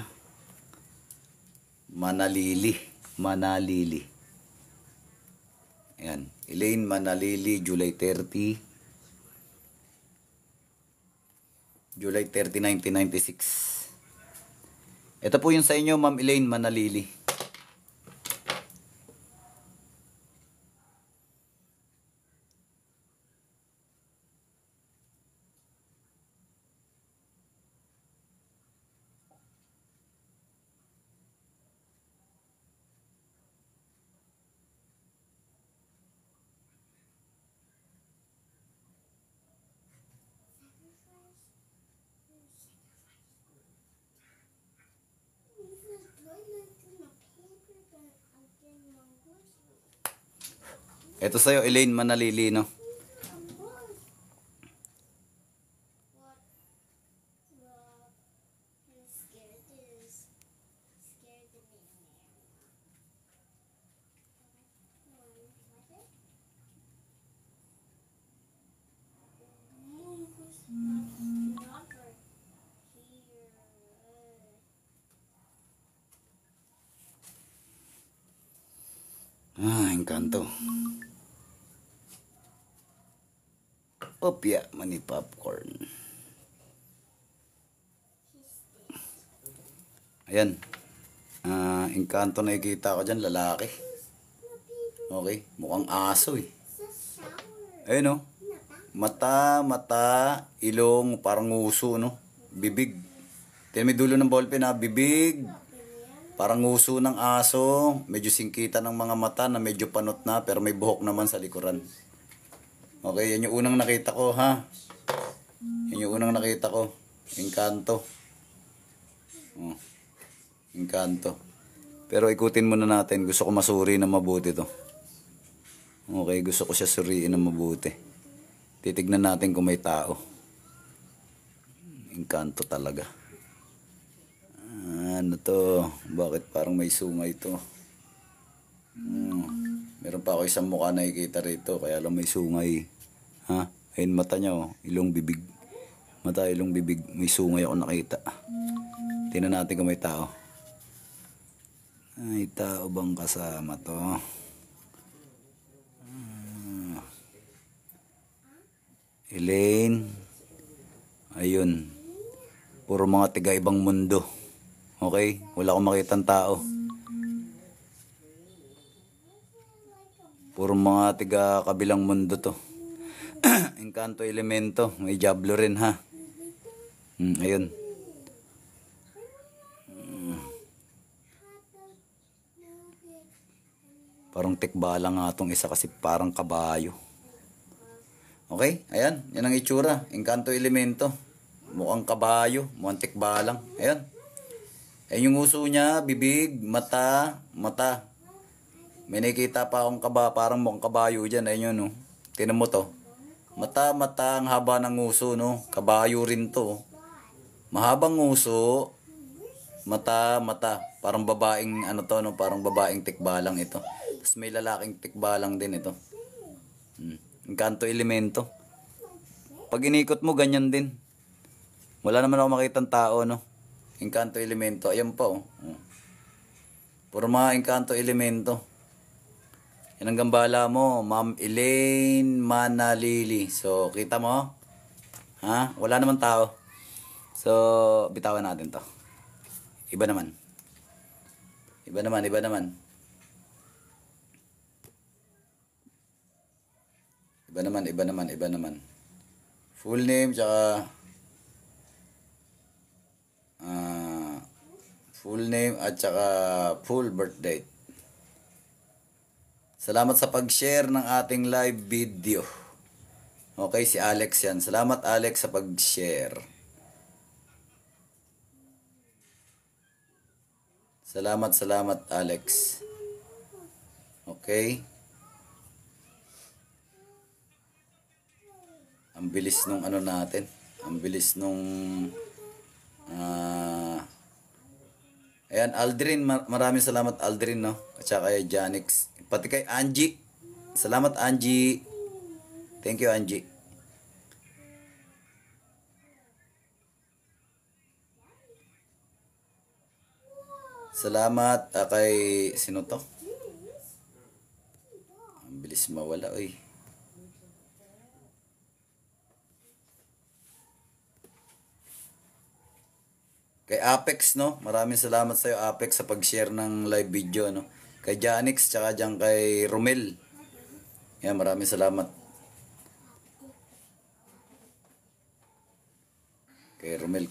Ayan. Elaine Manalili, July 30, 1996. Ito po yung sa inyo, Ma'am Elaine Manalili. Ito sa'yo, Elaine Manalili, Encanto. Opya, mani popcorn. Ayan. Encanto na nakikita ko dyan, lalaki. Okay, mukhang aso Ayun Mata, ilong, parang nguso Bibig. Tingnan mo yung dulo ng ballpen bibig. Parang nguso ng aso. Medyo singkita ng mga mata na medyo panot na pero may buhok naman sa likuran. Okay, yan yung unang nakita ko Yan yung unang nakita ko. Encanto. Encanto. Pero ikutin muna natin. Gusto ko masuri na mabuti to. Okay, gusto ko siya suriin na mabuti. Titignan natin kung may tao. Encanto talaga. Ano to? Bakit parang may sungay to? Meron pa ako isang mukha na nakikita rito. Kaya lang may sungay. Ayun mata niya ilong bibig. Mata, ilong bibig. May sungay ako nakita. Tingnan natin kung may tao. Ay, tao bang kasama to? Elaine. Ayun. Puro mga tiga-ibang mundo. Okay? Wala akong makitang tao. Puro mga tiga-kabilang mundo to. Encanto Elemento. May Diablo rin ayun. Parang tikbala nga itong isa kasi parang kabayo. Okay? Ayan. Yan ang itsura. Encanto Elemento. Mukhang kabayo. Mukhang tikbalang. Ayan. Ayan yung uso niya. Bibig. Mata. May nakikita pa akong parang mukhang kabayo dyan. Ayun yun, no. Tinan mo to. Mata, ang haba ng uso, no. Kabayo rin to. Mahabang uso. Mata. Parang babaeng, ano to, no. Parang babaeng tikbalang ito. Tapos may lalaking tikbalang din ito. Encanto Elemento. Pag inikot mo, ganyan din. Wala naman ako makitang tao, no. Encanto Elemento. Ayan pa, oh. Puro mga Encanto Elemento. Yan ang gambala mo, Ma'am Elaine Manalili. So, kita mo? Ha? Wala naman tao. So, bitawan natin to. Iba naman. Iba naman. Iba naman. Full name, tsaka full name at saka full birth date. Salamat sa pag-share ng ating live video. Okay, si Alex yan. Salamat Alex sa pag-share. Salamat Alex. Okay. Ang bilis nung ano natin. Ang bilis nung ayan, Aldrin, maraming salamat Aldrin, no? At saka kay Janix. Pati kay Angie. Salamat Angie. Thank you Angie. Salamat kay sino to? Ang bilis mawala, oy. Kay Apex, no? Maraming salamat sa iyo Apex sa pag-share ng live video, no? Kay Janix, tsaka dyan kay Romel. Yan, maraming salamat. Kay Romel.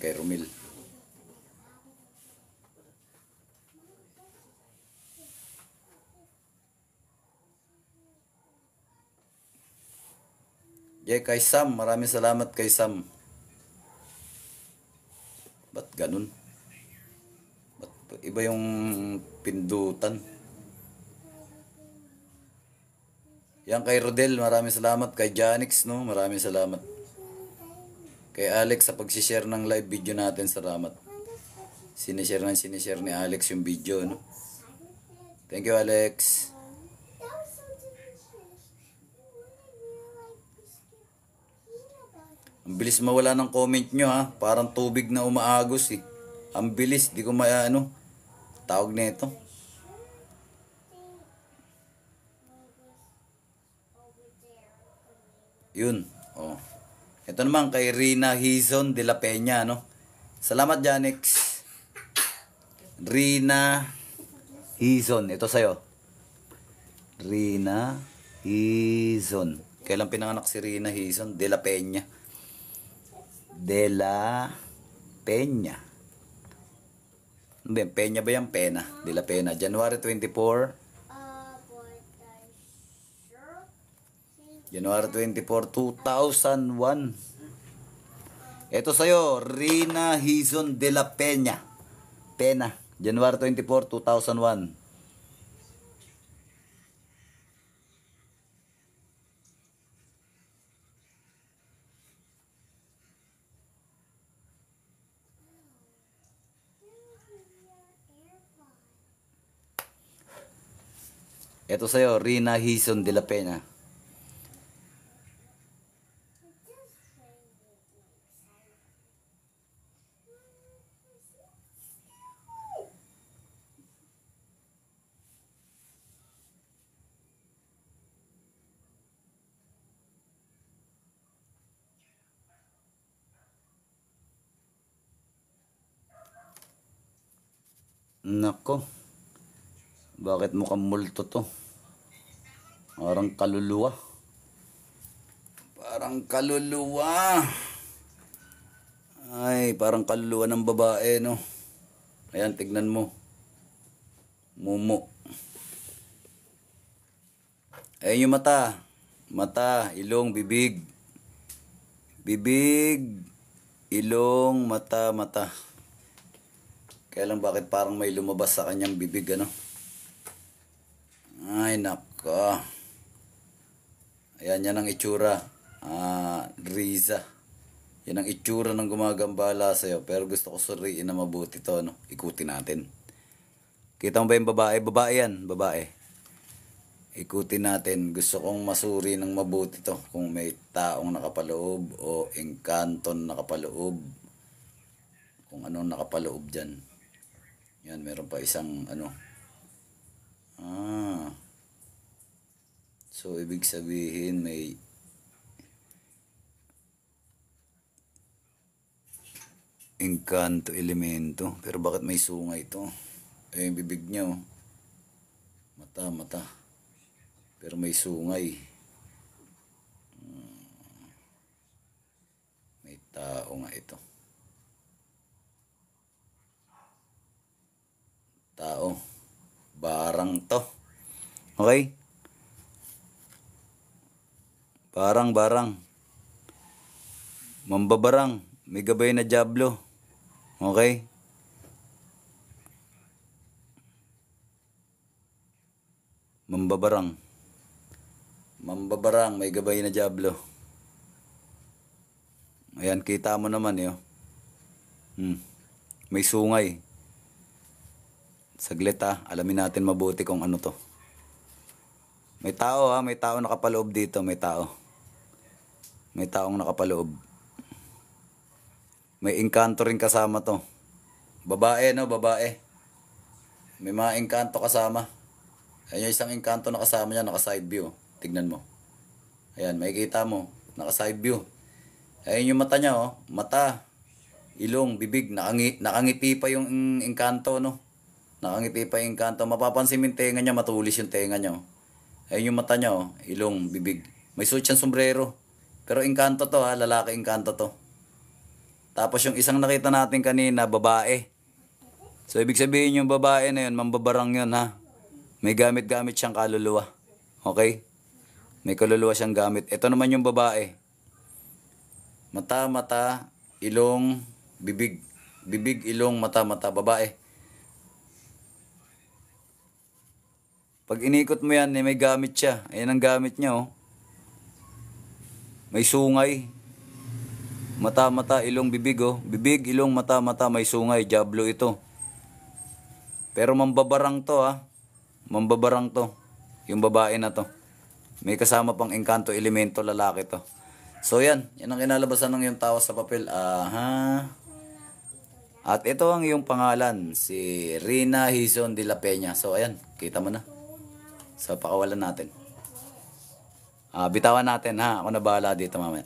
Kay Sam, maraming salamat kay Sam. Ba't ganun? Ba't iba yung pindutan? Yan kay Rodel, maraming salamat. Kay Janix, no? Maraming salamat. Kay Alex sa pag-share ng live video natin, salamat. Sinishare ni Alex yung video, no? Thank you, Alex. Ang bilis mawala ng comment nyo, ha? Parang tubig na umaagos, eh. Ang bilis, di ko tawag na ito. Yun, oh. Ito naman kay Rina Hizon de la Peña, no? Salamat, Janix. Rina Hizon, ito sa'yo. Rina Hizon. Kailan pinanganak si Rina Hizon de la Peña? De la Peña. Peña ba yan? Pena. De la Pena. January 24. January 24, 2001. Ito sa'yo, Rina Hizon de la Peña. Pena. January 24, 2001. Ito sa'yo, Rina Hizon de la Peña. Nako. Bakit mukhang multo to? Parang kaluluwa. Ay, parang kaluluwa ng babae, no? Ayan, tignan mo. Mumu. Ayan yung mata. Mata, ilong, bibig. Bibig, ilong, mata. Kaya lang bakit parang may lumabas sa kanyang bibig, ano? Ay, nako. Ayan, yan ang itsura. Riza. Yan ang itsura ng gumagambala sa'yo. Pero gusto ko suriin na mabuti to, no? Ikutin natin. Kita mo ba yung babae? Babae yan, babae. Ikutin natin. Gusto kong masuri ng mabuti to. Kung may taong nakapaloob o engkanton nakapaloob. Kung anong nakapaloob dyan. Yan, meron pa isang ano. So, ibig sabihin may engkanto elemento. Pero bakit may sungay ito? Eh, yung bibig niya, oh. Mata. Pero may sungay. May tao nga ito. Tao. Barang to. Okay? Barang. Mambabarang. May gabay na diablo. Okay? Mambabarang. May gabay na diablo. Ayan, kita mo naman yun. May sungay. Saglit alamin natin mabuti kung ano to. May tao may tao nakapaloob dito, may tao. May taong nakapaloob. May engkanto rin kasama to. Babae, no? Babae. May mga engkanto kasama. Ayan yung isang engkanto na kasama niya, naka-side view. Tignan mo. Ayan, makikita mo. Naka-side view. Ayan yung mata niya, oh. Mata, ilong, bibig. Nakangiti pa yung engkanto, no? Nakangiti pa yung engkanto. Mapapansin mo yung tenga niya, matulis yung tenga niya, oh. Ayan yung mata niya, oh. Ilong, bibig. May suot siyang sombrero. Pero engkanto to, lalaki engkanto to. Tapos yung isang nakita natin kanina, babae. So, ibig sabihin yung babae na yun, mambabarang yun, ha? May gamit-gamit siyang kaluluwa. Okay? May kaluluwa siyang gamit. Ito naman yung babae. Mata, ilong, bibig. Bibig, ilong, mata, babae. Pag inikot mo yan, may gamit siya. Ayan ang gamit niya, oh. May sungay. Mata, ilong, bibig, oh. Bibig, ilong, mata, may sungay. Diablo ito. Pero mambabarang to, ha. Mambabarang to. Yung babae na to. May kasama pang engkanto elemento, lalaki to. So, yan. Yan ang kinalabasan ng yung tao sa papel. At ito ang iyong pangalan. Si Rina Hizon de la Peña. So, ayan. Kita mo na. So, pakawalan natin. Bitawan natin, ha. Ako na bahala dito mamaya.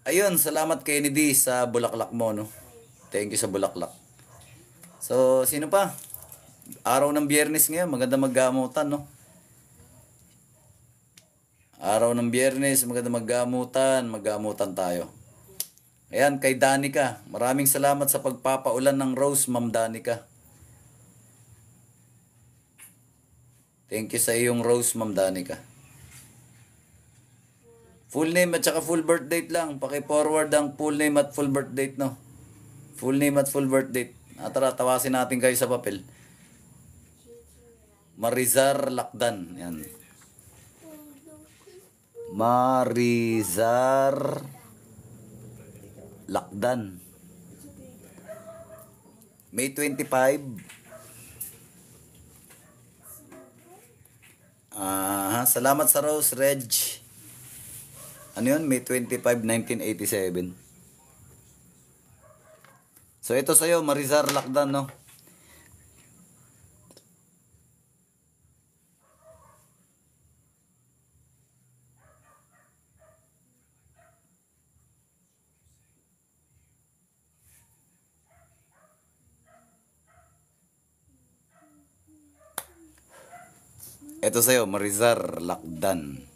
Ayun, salamat kay Nidi sa bulaklak mo, no? Thank you sa bulaklak. So, sino pa? Araw ng Biyernes ngayon, maganda maggamutan, no? Araw ng Biyernes, maganda maggamutan tayo. Ayan, kay Danica. Maraming salamat sa pagpapaulan ng rose, Ma'am Danica. Thank you sa iyong rose, Ma'am Danica. Full name at saka full birth date lang. Paki-forward ang full name at full birth date, no? Full name at full birth date. Tara, tawasin natin kayo sa papel. Marizar Lakdan. Yan. Marizar Lakdan. May 25. Salamat sa Rose Reg. Ano yun? May 25, 1987. So ito sa'yo, Marizar Lakdan, no? Ito sa'yo, Marizar Lakdan.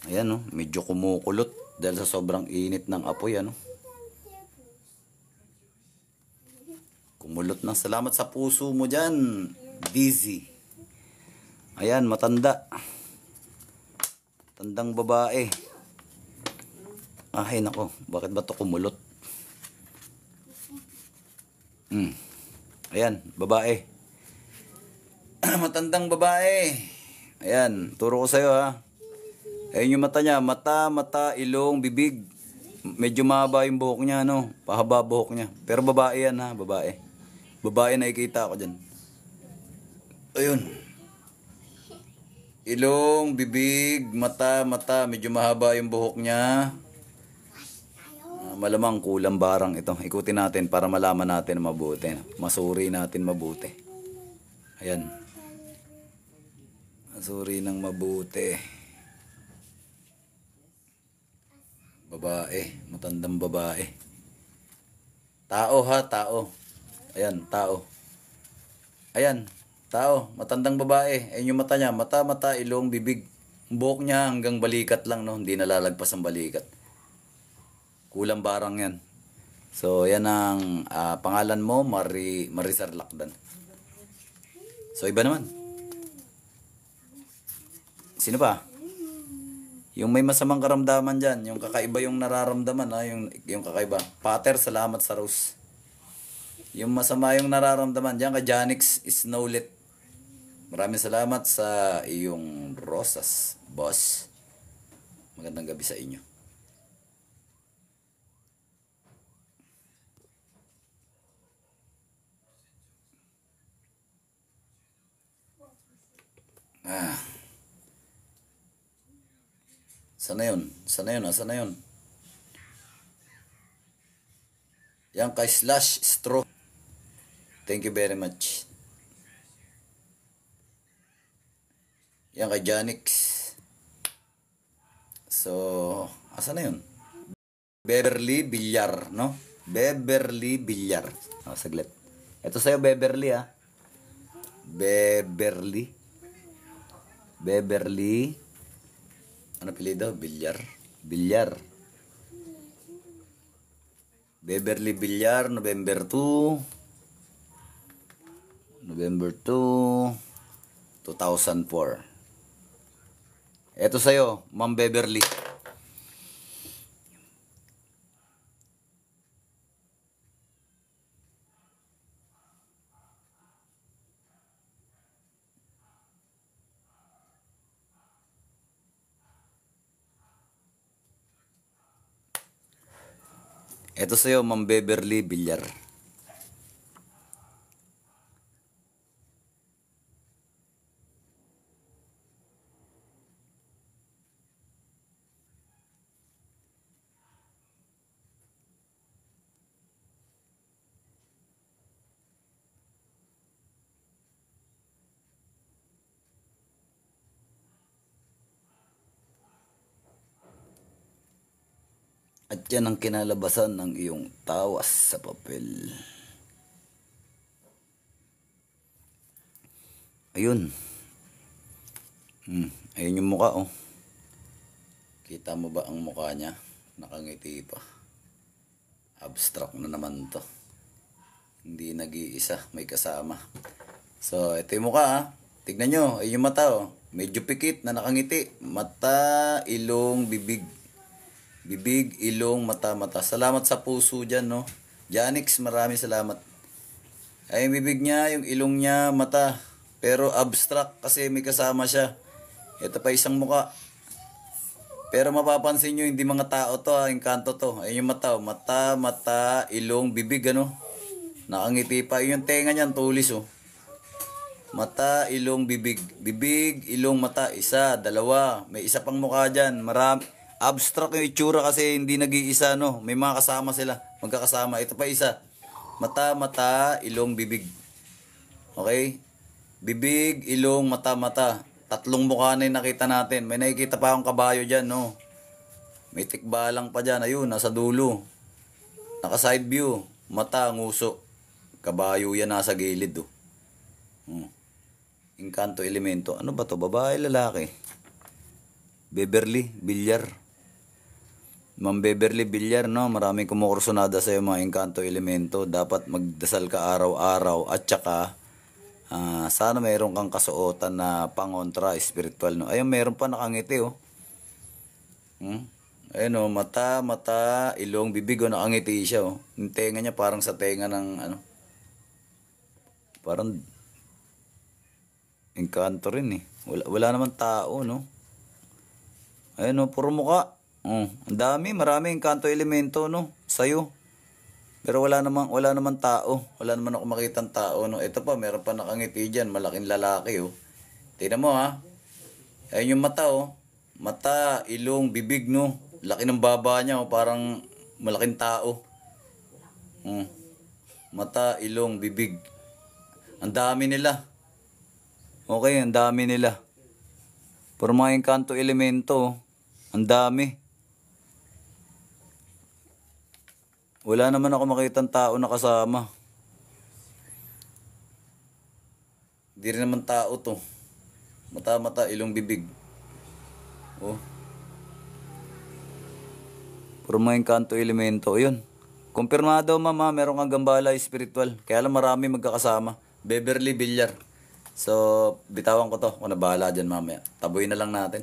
Ayan, no? Medyo kumukulot. Dahil sa sobrang init ng apoy, ano. Kumulot na. Salamat sa puso mo dyan, Dizzy. Ayan, matanda. Tandang babae. Ay, nako. Bakit ba ito kumulot? Ayan, babae. Matandang babae. Ayan, turo ko sa'yo ha. Ayan yung mata niya. Mata, ilong, bibig. Medyo mahaba yung buhok niya, no? Pahaba buhok niya. Pero babae yan ha, babae. Babae nakikita ko dyan. Ayun. Ilong, bibig, mata. Medyo mahaba yung buhok niya. Malamang kulang barang ito. Ikutin natin para malaman natin mabuti. Masuri natin mabuti. Ayan. Masuri ng mabuti. Babae. Matandang babae. Tao ha, tao. Ayan, tao. Ayan, tao. Matandang babae. Ayan yung mata niya. Mata, ilong, bibig. Buhok niya hanggang balikat lang, no? Hindi nalalagpas ang balikat. Kulang barang yan. So, yan ang pangalan mo, Marisar Lakdan. So, iba naman. Sino pa? Yung may masamang karamdaman dyan. Yung kakaiba yung nararamdaman. Ha? Yung kakaiba. Pater, salamat sa rose. Yung masama yung nararamdaman dyan kay Janix Snowlet. Maraming salamat sa iyong rosas, boss. Magandang gabi sa inyo. Sana yun? Yan kay Slash Straw. Thank you very much. Yan kay Janix. So, asan na yun? Beverly Villar, no? Beverly Villar. Saglit. Ito sa'yo, Beverly, ha? Beverly. Ano apelyido? Villar. Beverly Villar, November 2, 2004. Ito sa'yo, Ma'am Beverly. Ito sa'yo, Ma'am Beverly Villar. At yan ang kinalabasan ng iyong tawas sa papel. Ayun. Ayun yung mukha, oh. Kita mo ba ang mukha niya? Nakangiti pa. Abstract na naman to. Hindi nag-iisa, may kasama. So, ito yung mukha, ha. Tignan nyo, ayun yung mata, oh. Medyo pikit na nakangiti. Mata, ilong, bibig. Bibig, ilong, mata. Salamat sa puso dyan, no? Janix, maraming salamat. Ay, yung bibig niya, yung ilong niya, mata. Pero abstract kasi may kasama siya. Ito pa isang muka. Pero mapapansin nyo, hindi mga tao to, ha? Engkanto to. Ayun yung mata, oh. Mata, ilong, bibig, ano? Nakangiti pa. Yung tenga niyan, tulis, oh. Mata, ilong, bibig. Bibig, ilong, mata. Isa, dalawa. May isa pang mukha dyan. Marami. Abstract yung itsura kasi hindi nag-iisa, no? May mga kasama sila. Magkakasama. Ito pa isa. Mata, ilong, bibig. Okay? Bibig, ilong, mata. Tatlong mukha na yung nakita natin. May nakikita pa akong kabayo dyan, no? May tikbalang pa dyan. Ayun, nasa dulo. Naka side view. Mata, nguso. Kabayo yan nasa gilid, oh. Engkanto elemento. Ano ba to? Babae, lalaki? Beverly Villar. Ma'am Beverly Villar, no? Maraming kumukursunada sa'yo mga engkanto elemento. Dapat magdasal ka araw-araw at saka sana mayroon kang kasuotan na pangontra spiritual, no? Ayun, mayroon pa nakangiti, oh. Ayun, oh, mata, ilong, bibig, oh, nakangiti siya, oh. Yung tenga niya parang sa tenga ng, ano, parang engkanto rin, eh. Wala naman tao, no? Ayun, oh, puro muka. Ang dami, maraming kanto elemento, no, sa'yo. Pero wala naman tao. Wala naman ako makitang tao, no. Ito pa, meron pa nakangiti diyan, malaking lalaki, oh. Tingnan mo, ha. Ayun yung mata, oh. Mata, ilong, bibig, no. Laki ng baba niya, oh, parang malaking tao. Mata, ilong, bibig. Ang dami nila. Okay, ang dami nila. Pero mga kanto elemento, oh. Ang dami. Wala naman ako makitang tao na kasama. Hindi rin naman tao to. Mata, ilong, bibig. Oh. Puro mga engkanto elemento. Yun. Kumpirmado, mama, meron kang gambala spiritual. Kaya lang marami magkakasama. Beverly Villar. So, bitawan ko to. Kung nabahala dyan mamaya. Tabuin na lang natin.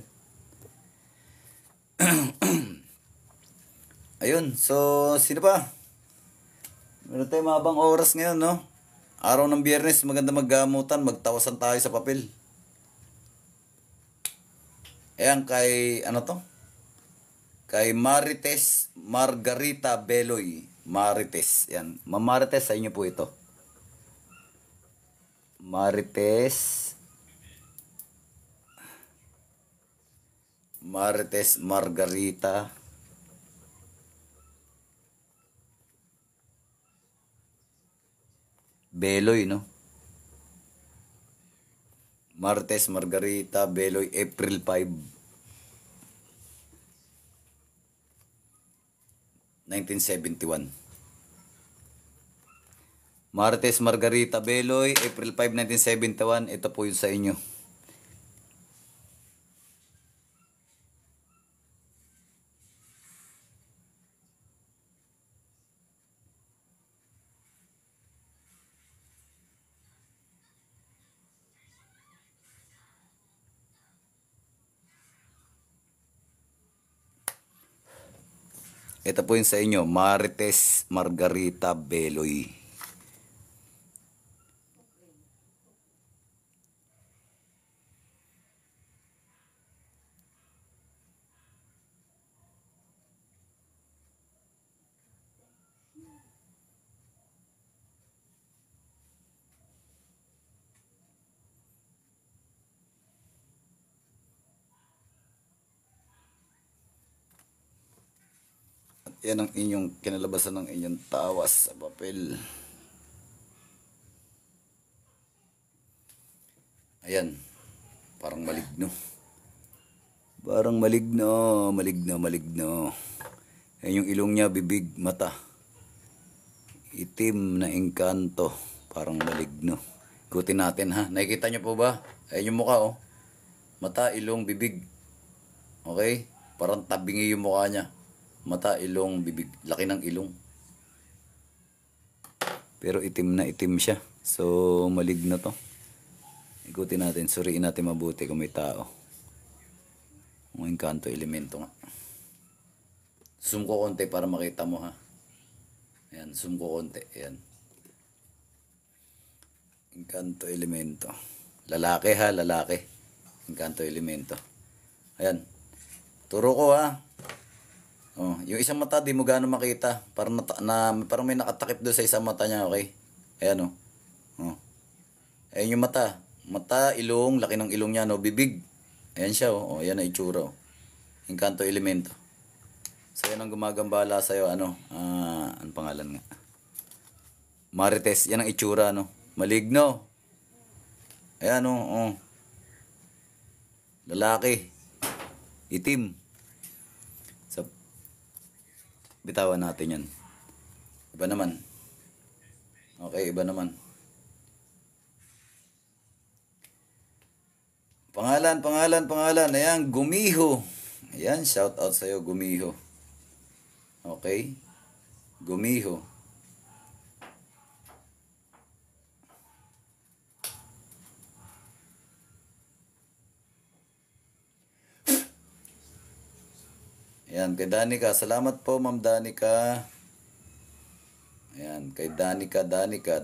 Ayun, so sino pa? Meron tayo mabang oras ngayon, no? Araw ng Biyernes, maganda maggamutan, magtawasan tayo sa papel. Ayan, kay, ano to? Kay Marites Margarita Beloy. Marites, yan. Ma'am Marites, sa inyo po ito. Marites Margarita Beloy, no? Marites Margarita Beloy, April 5, 1971. Marites Margarita Beloy, April 5, 1971. Ito po yun sa inyo. Ito po yun sa inyo, Marites Margarita Beloy. Yan ang inyong kinalabasan ng inyong tawas sa papel. Ayan. Parang maligno. Parang maligno. Ayan yung ilong niya, bibig, mata. Itim na engkanto. Parang maligno. Ikutin natin, ha. Nakikita niyo po ba? Ayan yung mukha, oh. Mata, ilong, bibig. Okay? Parang tabingi yung mukha niya. Mata, ilong, bibig. Laki ng ilong. Pero itim na itim siya. So, maligno to. Ikutin natin. Suriin natin mabuti kung may tao. Kung engkanto elemento nga. Zoom ko konti para makita mo, ha. Ayan, zoom ko konti. Ayan. Engkanto elemento. Lalaki, ha, lalaki. Engkanto elemento. Ayan. Turo ko, ha. Oh, yung isang mata di mo gaano makita, parang parang may nakatakip doon sa isang mata niya, okay? Ayan, oh. Oh. Ayan yung mata. Mata, ilong, laki ng ilong niya, no, bibig. Ayan siya, oh. Oh, ayan ang itsura, oh. Engkanto elemento. So yan ang gumagambala sa iyo, ano pangalan nga? Marites, yan ang itsura, no. Maligno. Ayan, oh, oh. Lalaki. Itim. So, bitawan natin yan. Iba naman. Okay, iba naman. Pangalan. Ayan, Gumiho. Ayan, shout out sa'yo, Gumiho. Okay? Gumiho. Ayan, kay Danica. Salamat po, Ma'am Danica. Ayan, kay Danica. Danica.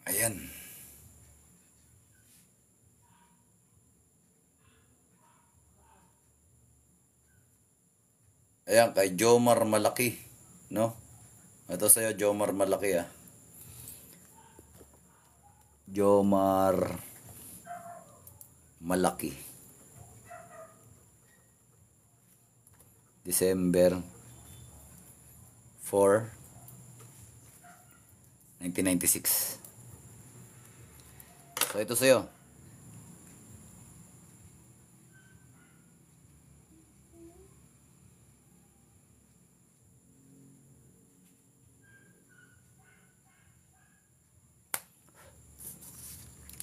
Ayan. Ayan, kay Jomar Malaki. No? Ito sa'yo, Jomar Malaki ah. Jomar Malaki. December 4, 1996. So ito sa'yo.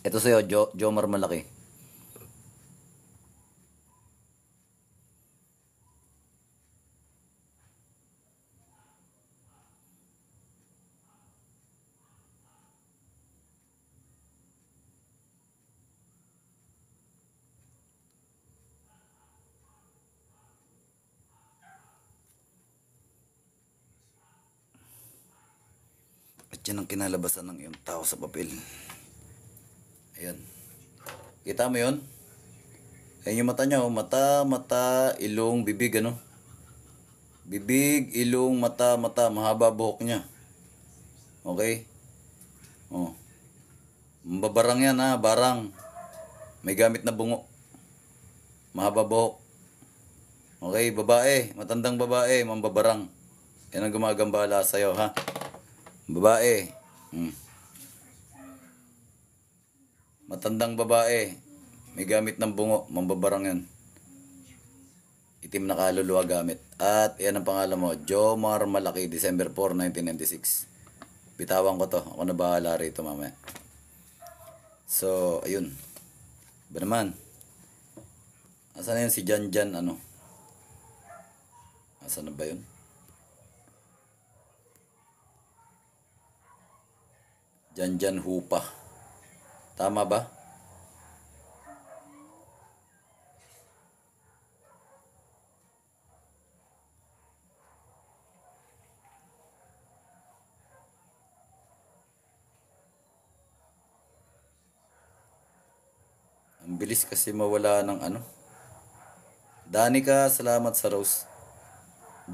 Ito sa'yo, Jomar Malaki. At yan ang kinalabasan ng iyong tao sa papel. Ayan. Kita mo yun? Ayan yung mata niya, oh. Mata, ilong, bibig, ano? Bibig, ilong, mata, mahaba buhok niya. Okay? Oh. Mababarang yan, ha? Barang. May gamit na bungo. Mahaba buhok. Okay, babae. Matandang babae, mambabarang. Yan ang gumagambala sa'yo, ha? Babae. Matandang babae. May gamit ng bungo. Mambabarang yan. Itim na kaluluwa gamit. At yan ang pangalan mo. Jomar Malaki. December 4, 1996. Bitawan ko to. Ako na bahala rito mamaya. So, ayun. Ba naman? Asan na yun si Janjan ano? Asan na ba yun? Janjan Hupa. Tama ba? Ang bilis kasi mawala ng ano. Danica, salamat sa rose.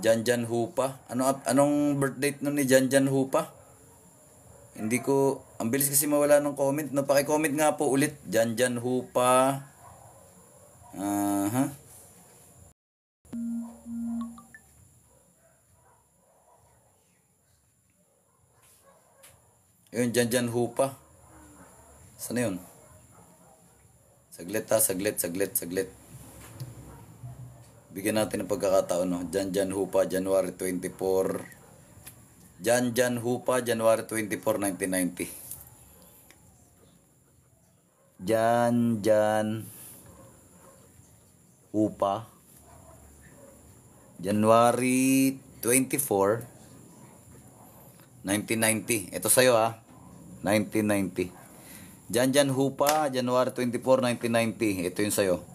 Janjan Hupa. Anong birth date nun ni Janjan Hupa? Hindi ko, ang bilis kasi mawala ng comment. No, paki-comment nga po ulit. Janjan Hupa. Ayun, Janjan Hupa. Saan na yun? Saglit ha, saglit. Bigyan natin ng pagkakataon, no? Janjan Hupa, January 24. Janjan Hupa, January 24, 1990. Janjan Hupa, January 24, 1990. Ito sa'yo ha, 1990. Janjan Hupa, January 24, 1990. Ito yung sa'yo.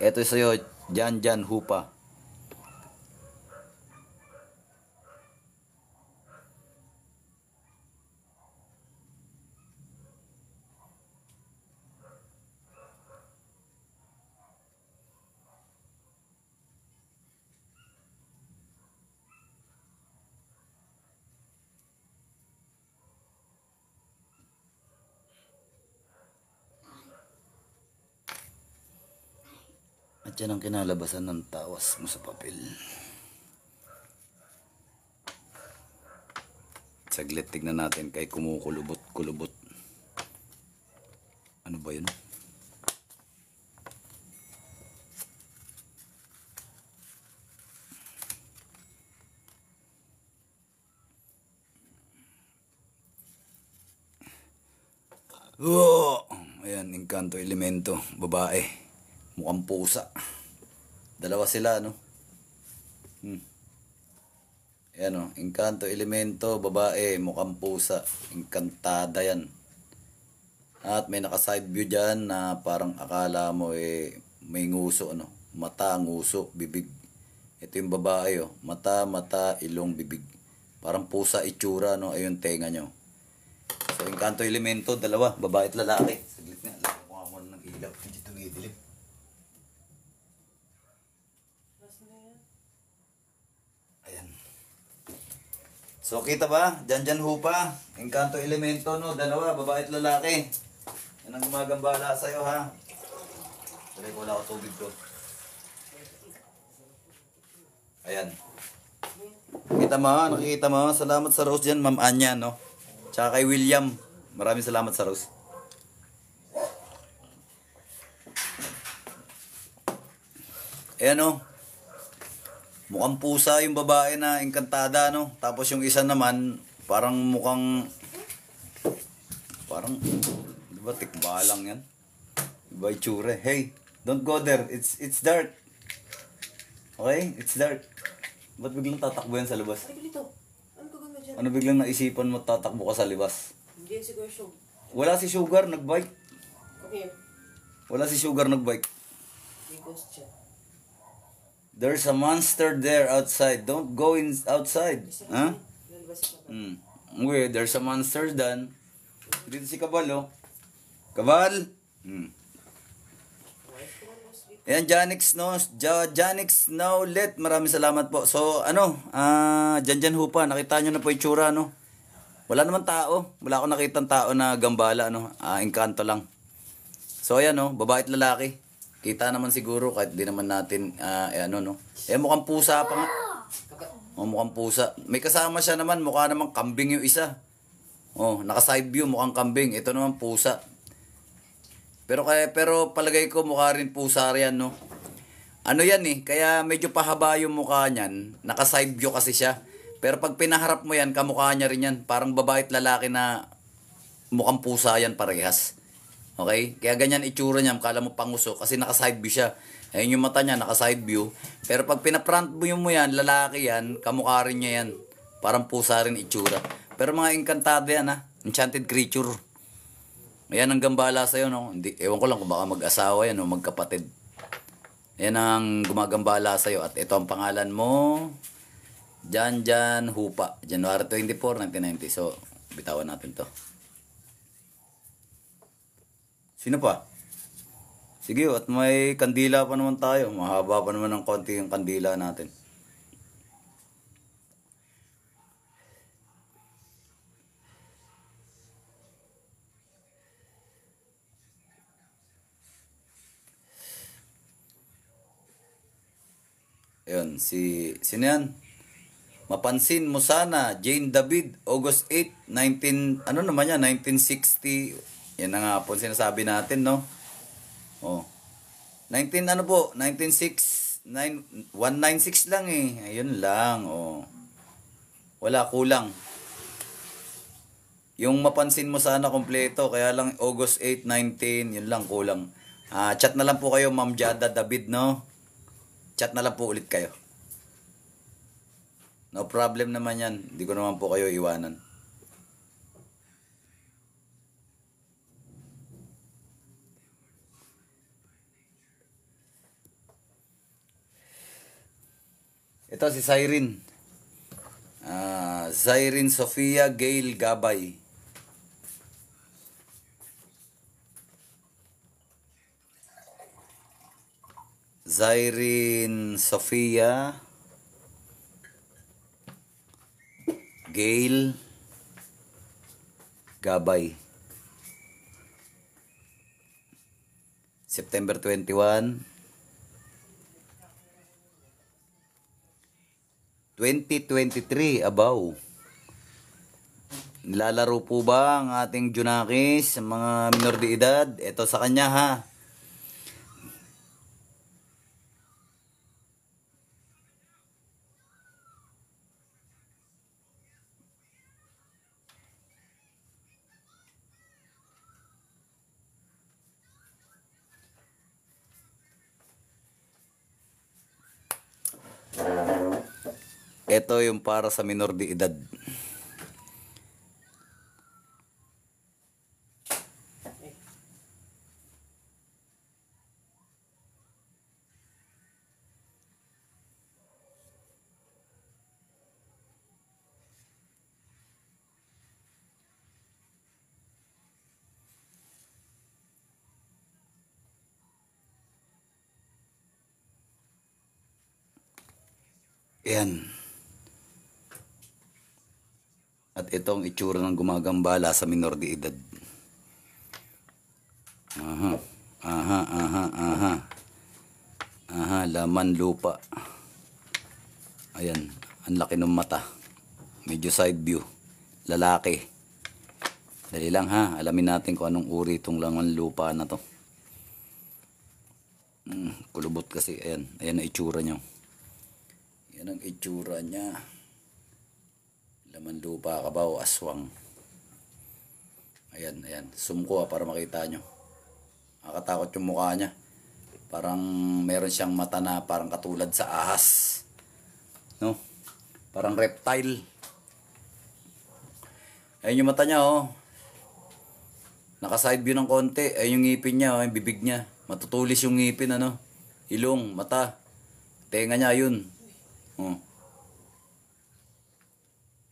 Ito sa'yo, Janjan Hupa. At yan ang kinalabasan ng tawas mo sa papel. Saglit, tignan natin kay kumukulubot-kulubot. Ano ba yun? Oh! Ayan, Engkanto Elemento, babae. Mukhang pusa. Dalawa sila, no? Ayan, oh. Engkanto Elemento, babae, mukhang pusa. Engkantada yan. At may naka-side view dyan na parang akala mo may nguso, ano? Mata, nguso, bibig. Ito yung babae, oh. Mata, ilong, bibig. Parang pusa itsura, no? Ayun, tenga nyo. So, Engkanto Elemento, dalawa, babae at lalaki. Saglit nga, lagyan ko nga muna ng ilaw. Hindi tumidilim. Ayan. So, kita ba? Dyan hupa. Engkanto Elemento, no? Dalawa, babae at lalaki. Yan ang gumagambala sa'yo, ha? Tuloy ko wala ko tubig ko. Ayan. Kita mo, nakikita mo. Salamat sa rose dyan, Ma'am Anya, no? Tsaka kay William. Maraming salamat sa rose. Ayan, no? Mukhang pusa yung babae na engkantada, no? Tapos yung isa naman, parang di ba, tikbalang yan? Diba itsura? Hey, don't go there. It's dark. Okay? It's dark. Ba't biglang tatakbo yan sa labas? Ano biglang naisipan mo tatakbo ka sa libas? Hindi siguro siya. Wala si Sugar, nagbike. Okay. Wala si Sugar, nagbike. May ghost siya. There's a monster there outside. Don't go outside. Huh? Lalabas siya. Okay, there's a monster dan. Dito si Kabal, oh. Kabal! Ayan, Janix Naulet. Maraming salamat po. So, dyan hupa. Nakita nyo na po itsura, no? Wala naman tao. Wala akong nakitang tao na gambala, no? Engkanto lang. So, ayan, no? Babae at lalaki. Kita naman siguro kahit di naman natin, no? Mukhang pusa pa nga. Oh, mukhang pusa. May kasama siya naman. Mukha naman kambing yung isa. Oh, naka-side view. Mukhang kambing. Ito naman pusa. Pero palagay ko mukha rin pusa yan, no? Ano yan kaya medyo pahaba yung mukha niyan. Naka-side view kasi siya. Pero pag pinaharap mo yan, kamukha niya rin yan. Parang babae at lalaki na mukhang pusa yan parehas. Okay? Kaya ganyan itsura niya, kala mo panguso kasi naka-side view siya. Ayun yung mata niya, naka-side view. Pero pag pina-front view mo yan, lalaki yan, kamukha rin niya yan. Parang pusa rin itsura. Pero mga engkantada yan, ha? Enchanted creature. Ayan ang gambala sa'yo, no? Hindi, ewan ko lang kung baka mag-asawa yan o magkapatid. Ayan ang gumagambala sa'yo. At ito ang pangalan mo. Jan Hupa. January 24, 1990. So, bitawan natin to. Sino pa? Sige, at may kandila pa naman tayo. Mahaba pa naman ng konti yung kandila natin. Ayun, sino yan? Mapansin mo sana, Jane David, August 8, 1960. Yan na nga po sinasabi natin, no? Oh. 196 lang Ayun lang, oh. Wala, kulang. Yung mapansin mo sana kompleto, kaya lang August 8, 19, yun lang, kulang. Chat na lang po kayo, Ma'am Jada David, no? Chat na lang po ulit kayo. No problem naman yan. Hindi ko naman po kayo iwanan. Ito si Cyrene. Cyrene Sofia Gail Gabay. Cyrene Sofia Gail Gabay. September 21, 2023, abaw. Nilalaro po ba ang ating Junakis sa mga minor de edad? Ito sa kanya ha. Ito yung para sa minor de edad. Yan. At itong itsura ng gumagambala sa minor de edad. Aha. Aha, aha, aha. Aha, laman lupa. Ayan, ang laki ng mata. Medyo side view. Lalaki. Dali lang ha, alamin natin kung anong uri itong laman lupa na to. Kulubot kasi, ayan. Ayan ang itsura niya. Yan ang itsura niya. Laman lupa, kabaw, aswang. Ayan, ayan. Zoom ko para makita nyo. Nakakatakot yung mukha niya. Parang meron siyang mata na parang katulad sa ahas. No? Parang reptile. Ayun yung mata niya, oh. Naka-side view ng konti. Ayun yung ngipin niya, oh. Yung bibig niya. Matutulis yung ngipin, ano. Ilong, mata. Tenga niya, yun. Oh.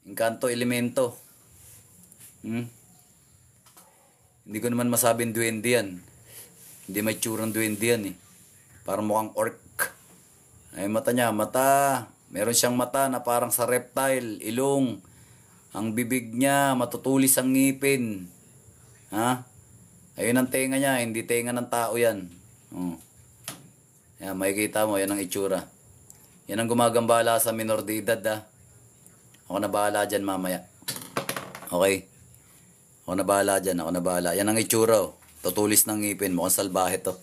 Encanto elemento. Hindi ko naman masabing duwende yan. Hindi may tsurang duwende yan eh. Parang mukhang orc. Ay mata niya, mata. Meron siyang mata na parang sa reptile, ilong. Ang bibig niya, matutulis ang ngipin. Ha? Ayun ang tenga niya, hindi tenga ng tao yan. Oh. Yan, makikita mo, yan ang itsura. Yan ang gumagambala sa minor de edad ha. Ako na bahala dyan mamaya. Okay? Ako na bahala dyan, ako na bahala. Yan ang itsura oh. Tutulis ng ngipin, mukhang salbahe to.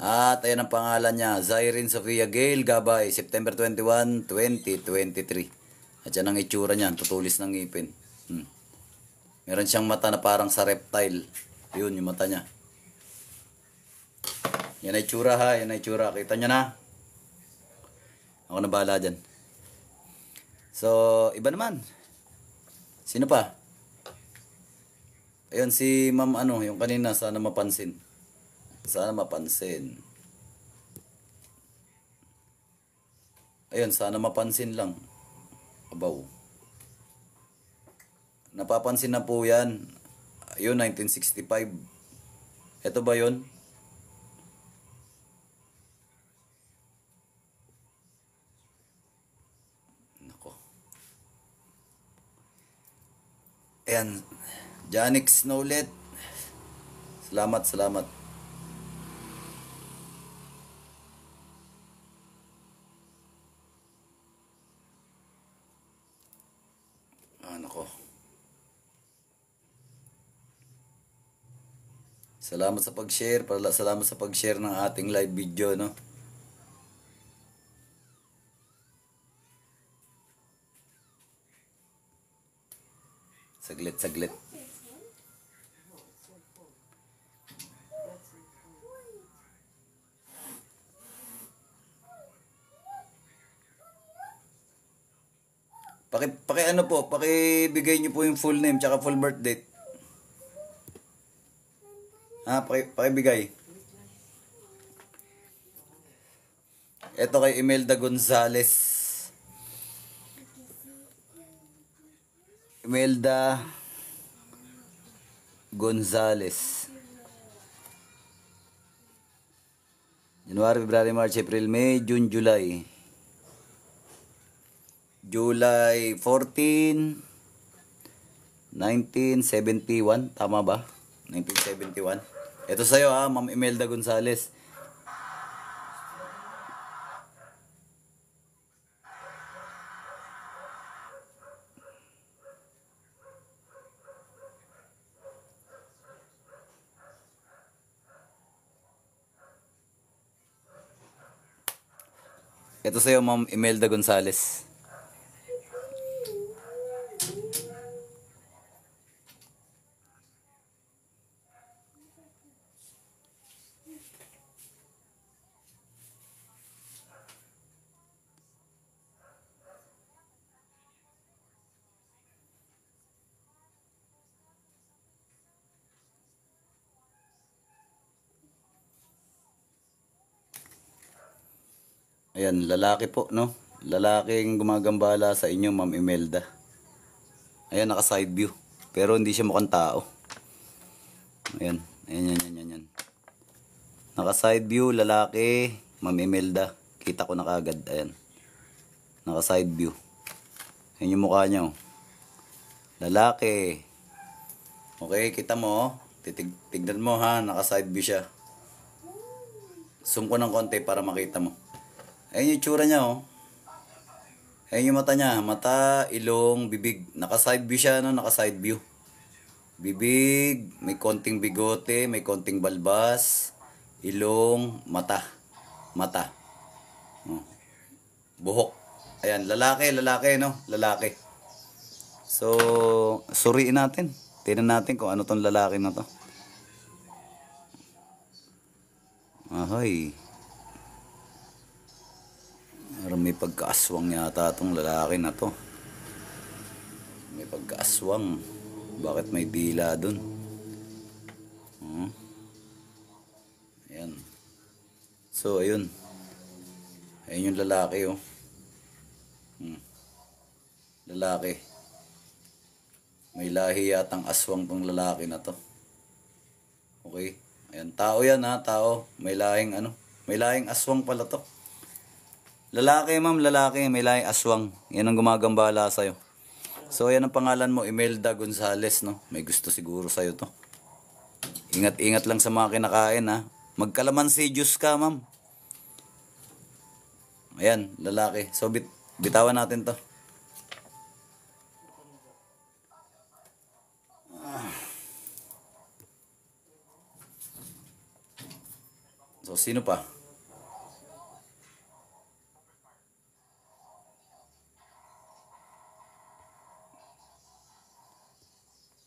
At ayan ang pangalan niya, Zyrene Sofia Gail Gabay, September 21, 2023. At yan ang itsura niya, tutulis ng ngipin. Meron siyang mata na parang sa reptile. Yun, yung mata niya. Yan ang itsura ha, yan ang itsura. Kita niyo na? Ako na bahala dyan. So, iba naman. Sino pa? Ayun, si ma'am ano, yung kanina, sana mapansin. Sana mapansin. Ayun, sana mapansin lang. Abaw. Napapansin na po yan. Ayun, 1965. Ito ba yun? Ayan, Janix na ulit. Salamat, salamat. Nako. Salamat sa pag-share, salamat sa pag-share ng ating live video, no? Saglit, saglit. Ano po, pakibigay niyo po yung full name tsaka full birth date. Ha, pakibigay. Ito kay Imelda Gonzales. Imelda Gonzales. January, February, March, April, May, June, July. July 14, 1971. Tama ba? 1971. Ito sa'yo ha, Ma'am Imelda Gonzales. Ito sa'yo, Ma'am Imelda Gonzales. Ayan, lalaki po, no? Lalaking gumagambala sa inyo, Ma'am Imelda. Ayan, naka side view. Pero hindi siya mukhang tao. Ayan, ayan, yan, yan, yan. Naka side view, lalaki, Ma'am Imelda. Kita ko na kagad, ayan. Naka side view. Ayan yung mukha niya, oh. Lalaki. Okay, kita mo, oh. Tignan mo, ha? Naka side view siya. Zoom ko ng konti para makita mo. Ayan yung tsura niya, oh. Ayan yung mata niya. Mata, ilong, bibig. Naka-side view siya, no? Naka-side view. Bibig, may konting bigote, may konting balbas. Ilong, mata. Mata. Oh. Buhok. Ayan, lalaki, no? Lalaki. So, suriin natin. Tingnan natin kung ano tong lalaki na to. Ahoy. May pagkaaswang yata itong lalaki na to. May pagkaaswang. Bakit may dila dun? Ayan. So, ayun. Ayun yung lalaki, oh. Lalaki. May lahi yatang aswang tong lalaki na to. Okay. Ayan. Tao yan, ha. Tao. May lahing ano. May lahing aswang pala to. Lalaki, ma'am, lalaki, may lahing aswang. Yan ang gumagambala sa'yo. So, yan ang pangalan mo, Imelda Gonzales, no? May gusto siguro sa'yo to. Ingat-ingat lang sa mga kinakain, ha? Magkalamansi juice ka, ma'am. Ayan, lalaki. So, bitawan natin to. So, sino pa?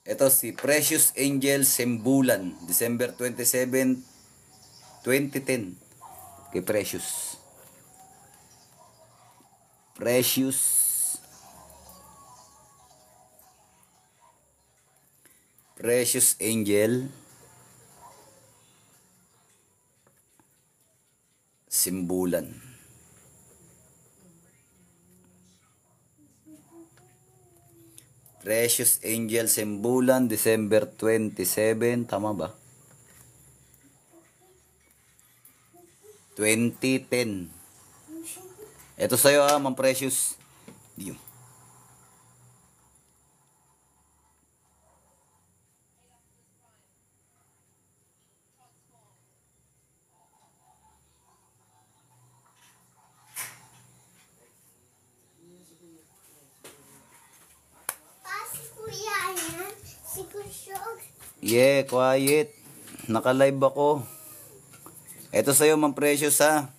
Ito si Precious Angel Sembulan, December 27, 2010. Kay Precious. Precious. Precious Angel Sembulan. Precious Angel Sembulan, December 27, tama ba? 2010. Ito sa'yo, Ma'am Precious. Diyo. Yeah, quiet. Naka-live ako. Ito sa'yo, Ma'am Precious, ha.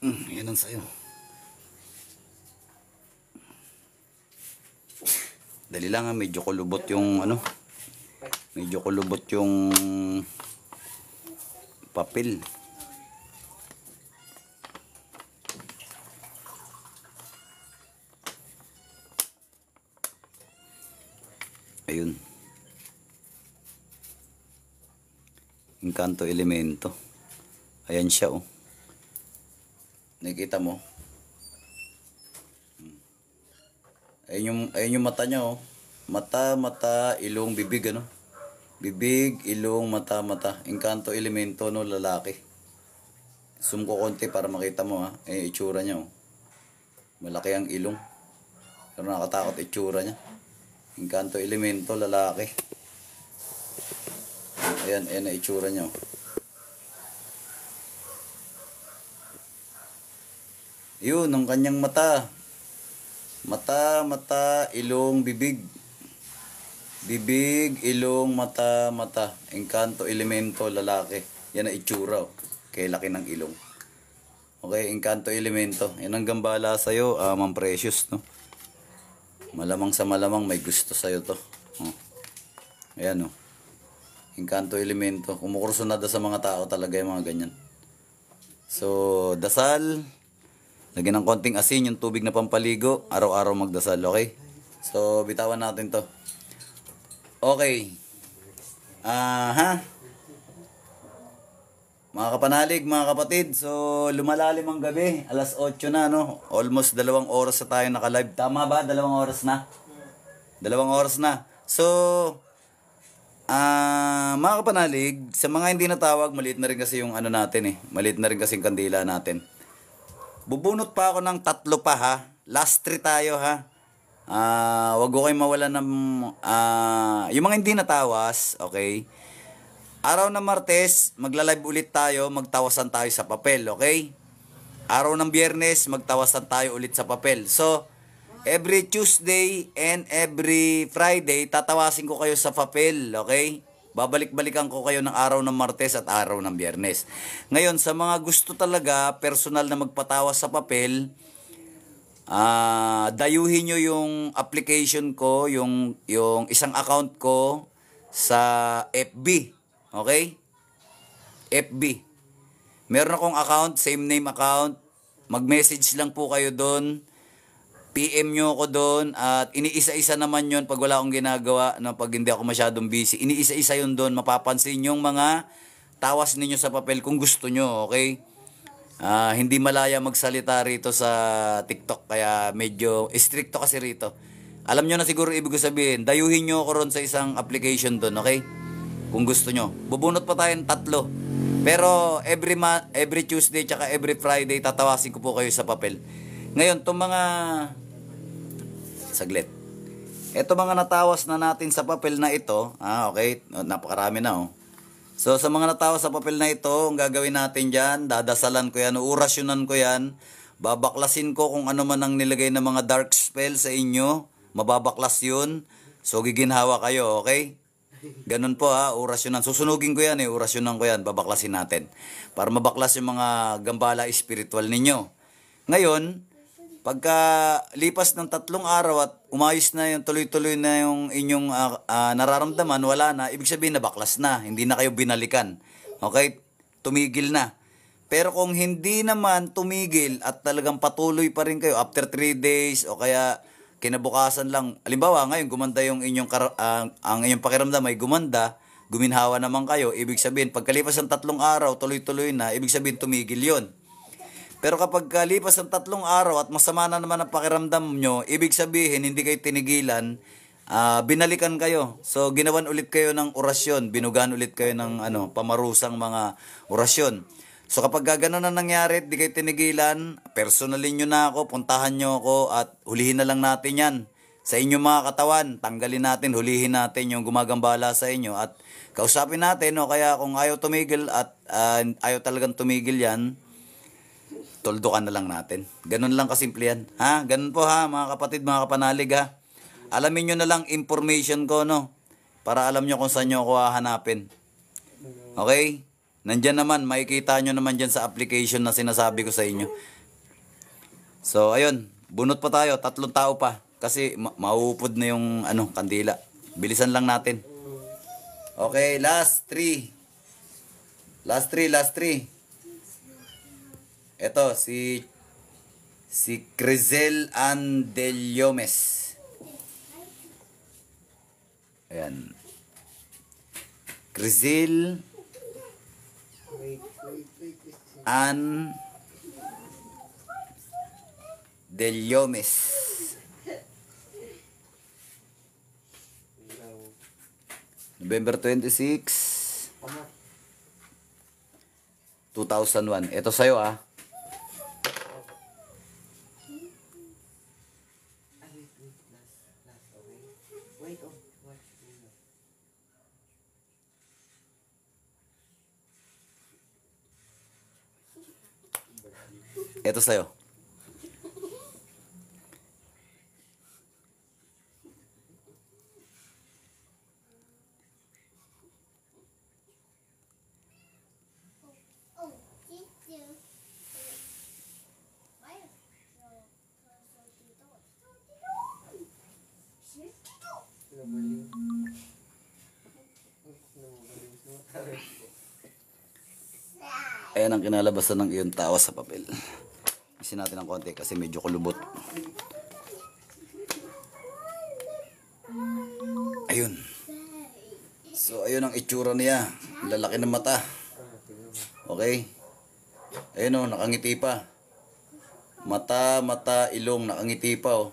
Yan ang sa'yo. Dali lang, ha. Medyo kulubot yung ano. Medyo kulubot yung papel. Ayun. Encanto Elemento. Ayan siya, oh. Nakikita mo? Ayun yung mata niya, oh. Mata, ilong, bibig, ano? Bibig, ilong, mata. Encanto Elemento, no, lalaki. Zoom ko konti para makita mo, ha. Itsura niya, oh. Malaki ang ilong. Pero nakatakot itsura niya. Engkanto Elemento, lalaki. Ayan, ayan na itsura nyo. Yun, ang kanyang mata. Mata, ilong, bibig. Bibig, ilong, mata. Engkanto Elemento, lalaki. Yan ang itsura. Kaya laki ng ilong. Okay, Engkanto Elemento. Yan ang gambala sa'yo, Ma'am Precious, no? Malamang sa malamang may gusto sa'yo to. Oh. Ayan, oh. Engkanto Elemento. Kumukurso na sa mga tao talaga yung mga ganyan. So, dasal. Lagyan ng konting asin yung tubig na pampaligo. Araw-araw magdasal, okay? So, bitawan natin to. Okay. Mga kapanalig, mga kapatid. So, lumalalim ang gabi. Alas 8 na, no? Almost 2 oras na tayo naka-live. Tama ba? 2 oras na? 2 oras na. So, mga kapanalig, sa mga hindi natawag, maliit na rin kasi yung ano natin eh. Maliit na rin kasi yung kandila natin. Bubunot pa ako ng 3 pa ha. Last 3 tayo ha. Wag ko kayo mawala ng yung mga hindi natawas, okay? Araw ng Martes, magla-live ulit tayo, magtawasan tayo sa papel, okay? Araw ng Biyernes, magtawasan tayo ulit sa papel. So, every Tuesday and every Friday, tatawasin ko kayo sa papel, okay? Babalik-balikan ko kayo ng araw ng Martes at araw ng Biyernes. Ngayon, sa mga gusto talaga, personal na magpatawas sa papel, dayuhin nyo yung application ko, yung isang account ko sa FB. Okay? FB. Meron akong account, same name account. Mag-message lang po kayo doon. PM nyo ako doon at iniisa-isa naman yon pag wala akong ginagawa, no, pag hindi ako masyadong busy. Iniisa-isa yun doon. Mapapansin yung mga tawas ninyo sa papel kung gusto nyo, okay? Hindi malaya magsalita rito sa TikTok kaya medyo stricto kasi rito. Alam nyo na siguro ibig ko sabihin, dayuhin nyo ako ron sa isang application doon, okay? Kung gusto nyo. Bubunot pa tayong 3. Pero every Tuesday tsaka every Friday tatawasin ko po kayo sa papel. Ngayon, itong mga saglit. Ito mga natawas na natin sa papel na ito, okay? Napakarami na, oh. So, sa mga natawas sa papel na ito, ang gagawin natin dyan, dadasalan ko yan, orasyonan ko yan, babaklasin ko kung ano man ang nilagay na mga dark spell sa inyo, mababaklas yun. So, giginhawa kayo, okay? Ganun po ha, orasyonan. Susunugin ko yan orasyonan ko yan, babaklasin natin. Para mabaklas yung mga gambala spiritual ninyo. Ngayon, pagka lipas ng 3 araw at umayos na yung tuloy-tuloy na yung inyong nararamdaman, wala na, ibig sabihin nabaklas na, hindi na kayo binalikan. Okay? Tumigil na. Pero kung hindi naman tumigil at talagang patuloy pa rin kayo after 3 days o kaya kinabukasan lang, halimbawa ngayon gumanda yung inyong ang inyong pakiramdam ay gumanda, guminhawa naman kayo, ibig sabihin pagkalipas ng 3 araw, tuloy-tuloy na, ibig sabihin tumigil yon. Pero kapag kalipas ng 3 araw at masama na naman ang pakiramdam nyo, ibig sabihin hindi kayo tinigilan, binalikan kayo. So ginawan ulit kayo ng orasyon, binugan ulit kayo ng pamarusang mga orasyon. So kapag gano'n na nangyari, di kayo tinigilan, personalin nyo na ako, puntahan nyo ako at hulihin na lang natin yan. Sa inyong mga katawan, tanggalin natin, hulihin natin yung gumagambala sa inyo at kausapin natin, o kaya kung ayaw tumigil at ayaw talagang tumigil yan, toldokan na lang natin. Ganun lang kasimple yan. Ha? Ganun po ha, mga kapatid, mga kapanalig ha. Alamin nyo na lang information ko, no? Para alam nyo kung saan nyo ako hahanapin. Okay? Nandyan naman, makikita nyo naman dyan sa application na sinasabi ko sa inyo. So, ayun. Bunot pa tayo. 3 tao pa. Kasi mauupod na yung kandila. Bilisan lang natin. Okay, last 3. Last 3. Ito, si Crizel Andeliomes. Ayan. Crizel Andeliomes. November 26, 2001. Ito sa'yo Wait, oh. Watch. Ito sa'yo. Ayan ang kinalabasan ng iyong tawa sa papel. Isin natin ng konti kasi medyo kulubot. Ayun. So ayun ang itsura niya. Lalaki ng mata. Okay. Ayun o, nakangiti pa. Mata, mata, ilong, nakangiti pa o.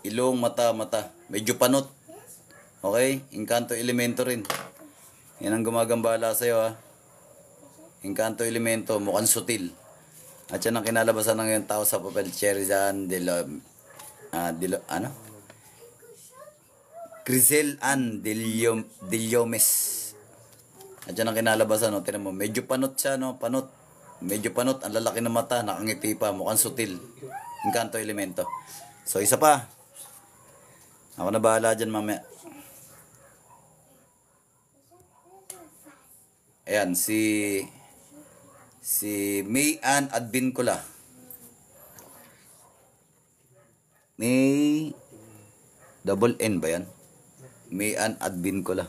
Ilong, mata, mata. Medyo panot. Okay? Encanto elemento rin. Yan ang gumagambala sa'yo ha. Encanto elemento, mukhang sutil. At yan ang kinalabasan ng yung tao sa papel. Cherizan ano? Crisel Ann Deliomes. At yan ang kinalabasan, no? Tinan mo, medyo panot siya, no? Panot. Medyo panot, ang lalaki ng mata, nakangiti pa, mukhang sutil. Encanto elemento. So, isa pa. Ako na bahala dyan mamaya. Ayan, si May Ann Advincula. May double N ba yan? May Ann Advincula.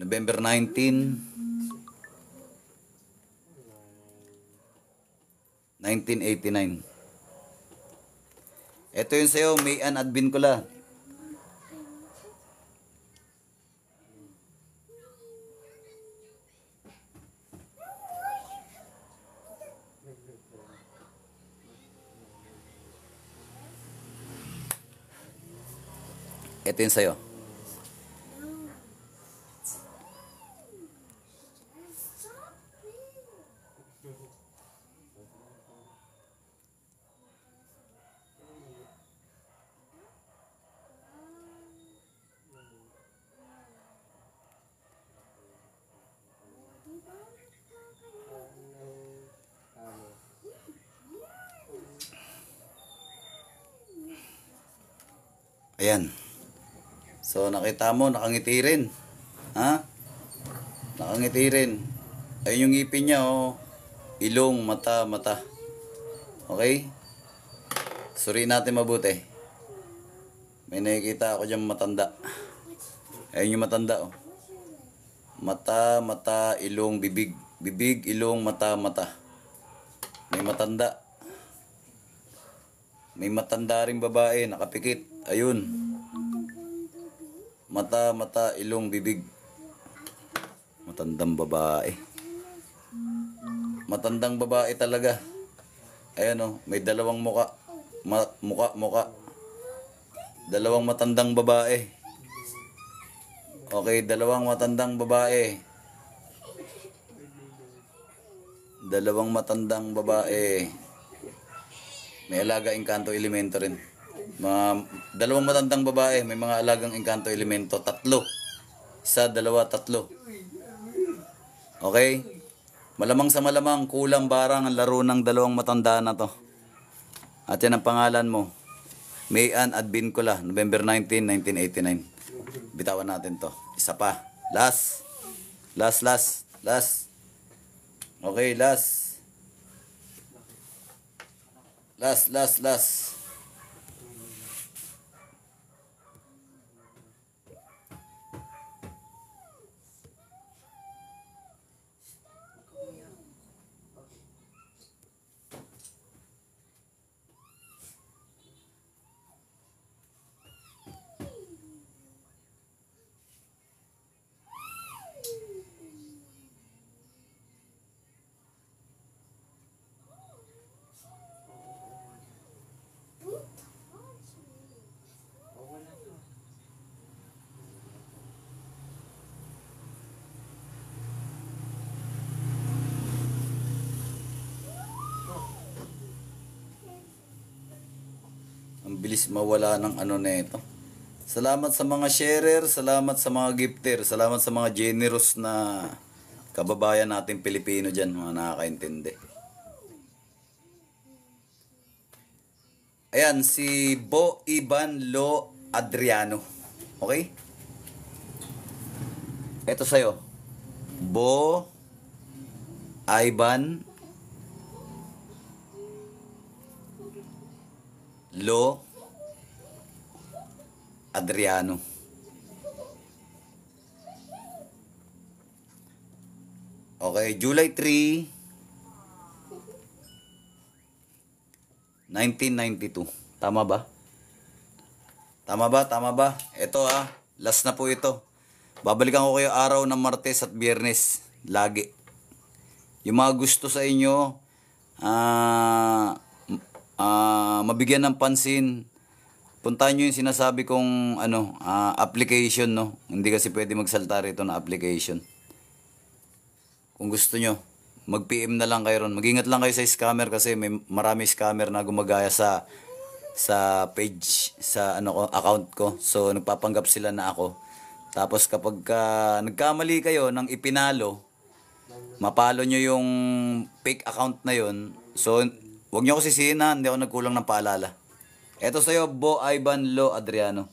November 1989. Ito yung sa'yo, May Ann Advincula. Ito yung sa'yo. Ayan. So, nakita mo, nakangiti rin. Ha? Nakangiti rin. Ayun yung ngipin niya, oh. Ilong, mata, mata. Okay? Suriin natin mabuti. May nakikita ako dyan matanda. Ayun yung matanda, oh. Mata, mata, ilong, bibig. Bibig, ilong, mata, mata. May matanda. May matanda rin babae, nakapikit. Ayun. Mata, mata, ilong, bibig. Matandang babae. Matandang babae talaga. Ayan o, may dalawang muka. Muka. Dalawang matandang babae. Okay, dalawang matandang babae. Dalawang matandang babae. May alaga Encanto elemento rin. Dalawang matandang babae, may mga alagang Encanto elemento. 3. 1, 2, 3. Okay? Malamang sa malamang, kulang barang ang laro ng dalawang matanda na to. At yan ang pangalan mo. May Ann Advincula, November 19, 1989. Bitawan natin to. Isa pa. Last. Okay, last. Ang bilis mawala ng ano na ito. Salamat sa mga sharer, salamat sa mga gifter, salamat sa mga generous na kababayan natin Pilipino dyan, mga nakakaintindi. Ayan, si Bo Ivan Lo Adriano. Okay? Ito sa'yo. Bo Ivan Lo Adriano. Okay, July 3, 1992. Tama ba? Tama ba? Tama ba? Ito last na po ito. Babalikan ko kayo araw ng Martes at Biyernes. Lagi. Yung mga gusto sa inyo, mabigyan ng pansin, puntahan nyo yung sinasabi kong application, no? Hindi kasi pwede magsalta rito na application. Kung gusto nyo, mag-PM na lang kayo ron. Mag-ingat lang kayo sa scammer kasi may marami scammer na gumagaya sa page, sa account ko. So, nagpapanggap sila na ako. Tapos kapag nagkamali kayo ng ipinalo, mapalo nyo yung fake account na yon. So, huwag nyo ko sisihin na, hindi ako nagkulang ng paalala. Eto sa'yo, Bo Ivan Lo Adriano.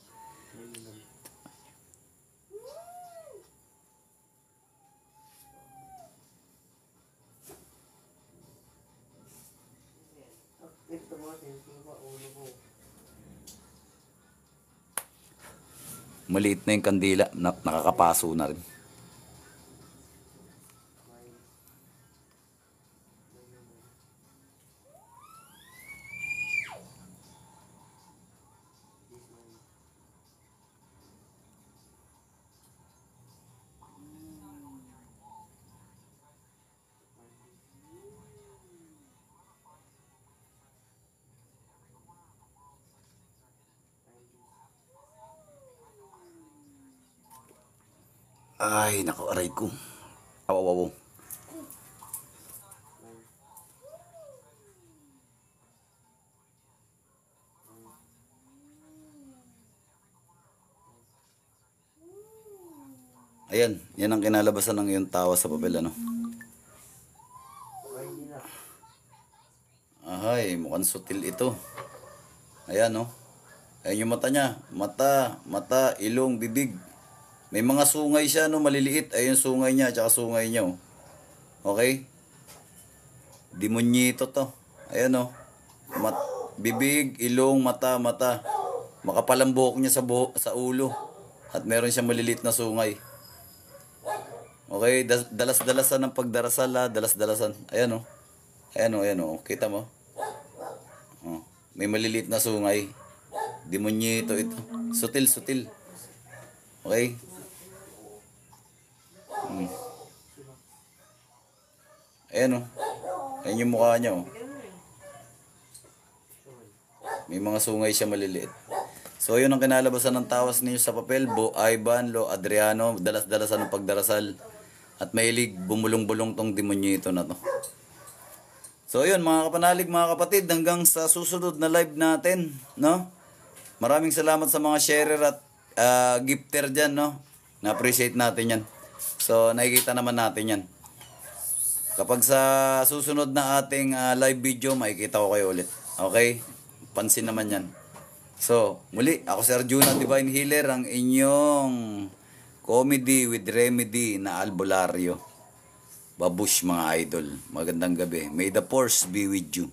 Maliit na yung kandila, nakakapaso na rin. Ay, naku, aray ko. Awaw. Ayan, yan ang kinalabasan ng iyong tawa sa papel, ano? Ahay, mukhang sutil ito. Ayan, no? Ayan yung mata niya. Mata, ilong, bibig. May mga sungay siya, no? Maliliit. Ayan yung sungay niya, tsaka sungay niya, oh. Okay? Demonyito to. Ayan, no? Bibig, ilong, mata. Makapal ang buhok niya sa ulo. At meron siyang maliliit na sungay. Okay, dalas-dalasan ng pagdarasal, dalas-dalasan. Ayan, oh. Ayan, oh. Kita mo? Oh. May maliliit na sungay. Demonyito ito. Sutil. Okay? Ayan, oh. Ayan yung mukha niya, oh. May mga sungay siya maliliit. So, yun ang kinalabasan ng tawas ninyo sa papel. Bo Ivan Lo Adriano. Dalas-dalasan ng pagdarasal. At mahilig bumulong-bulong tong demonyito na to. So, yun mga kapanalig, mga kapatid. Hanggang sa susunod na live natin, no? Maraming salamat sa mga sharer at gifter dyan, no? Na-appreciate natin yan. So, nakikita naman natin yan. Kapag sa susunod na ating live video, makikita ko kayo ulit. Okay? Pansin naman yan. So, muli, ako si Arjuna Divine Healer, ang inyong comedy with remedy na albularyo. Babush mga idol. Magandang gabi. May the force be with you.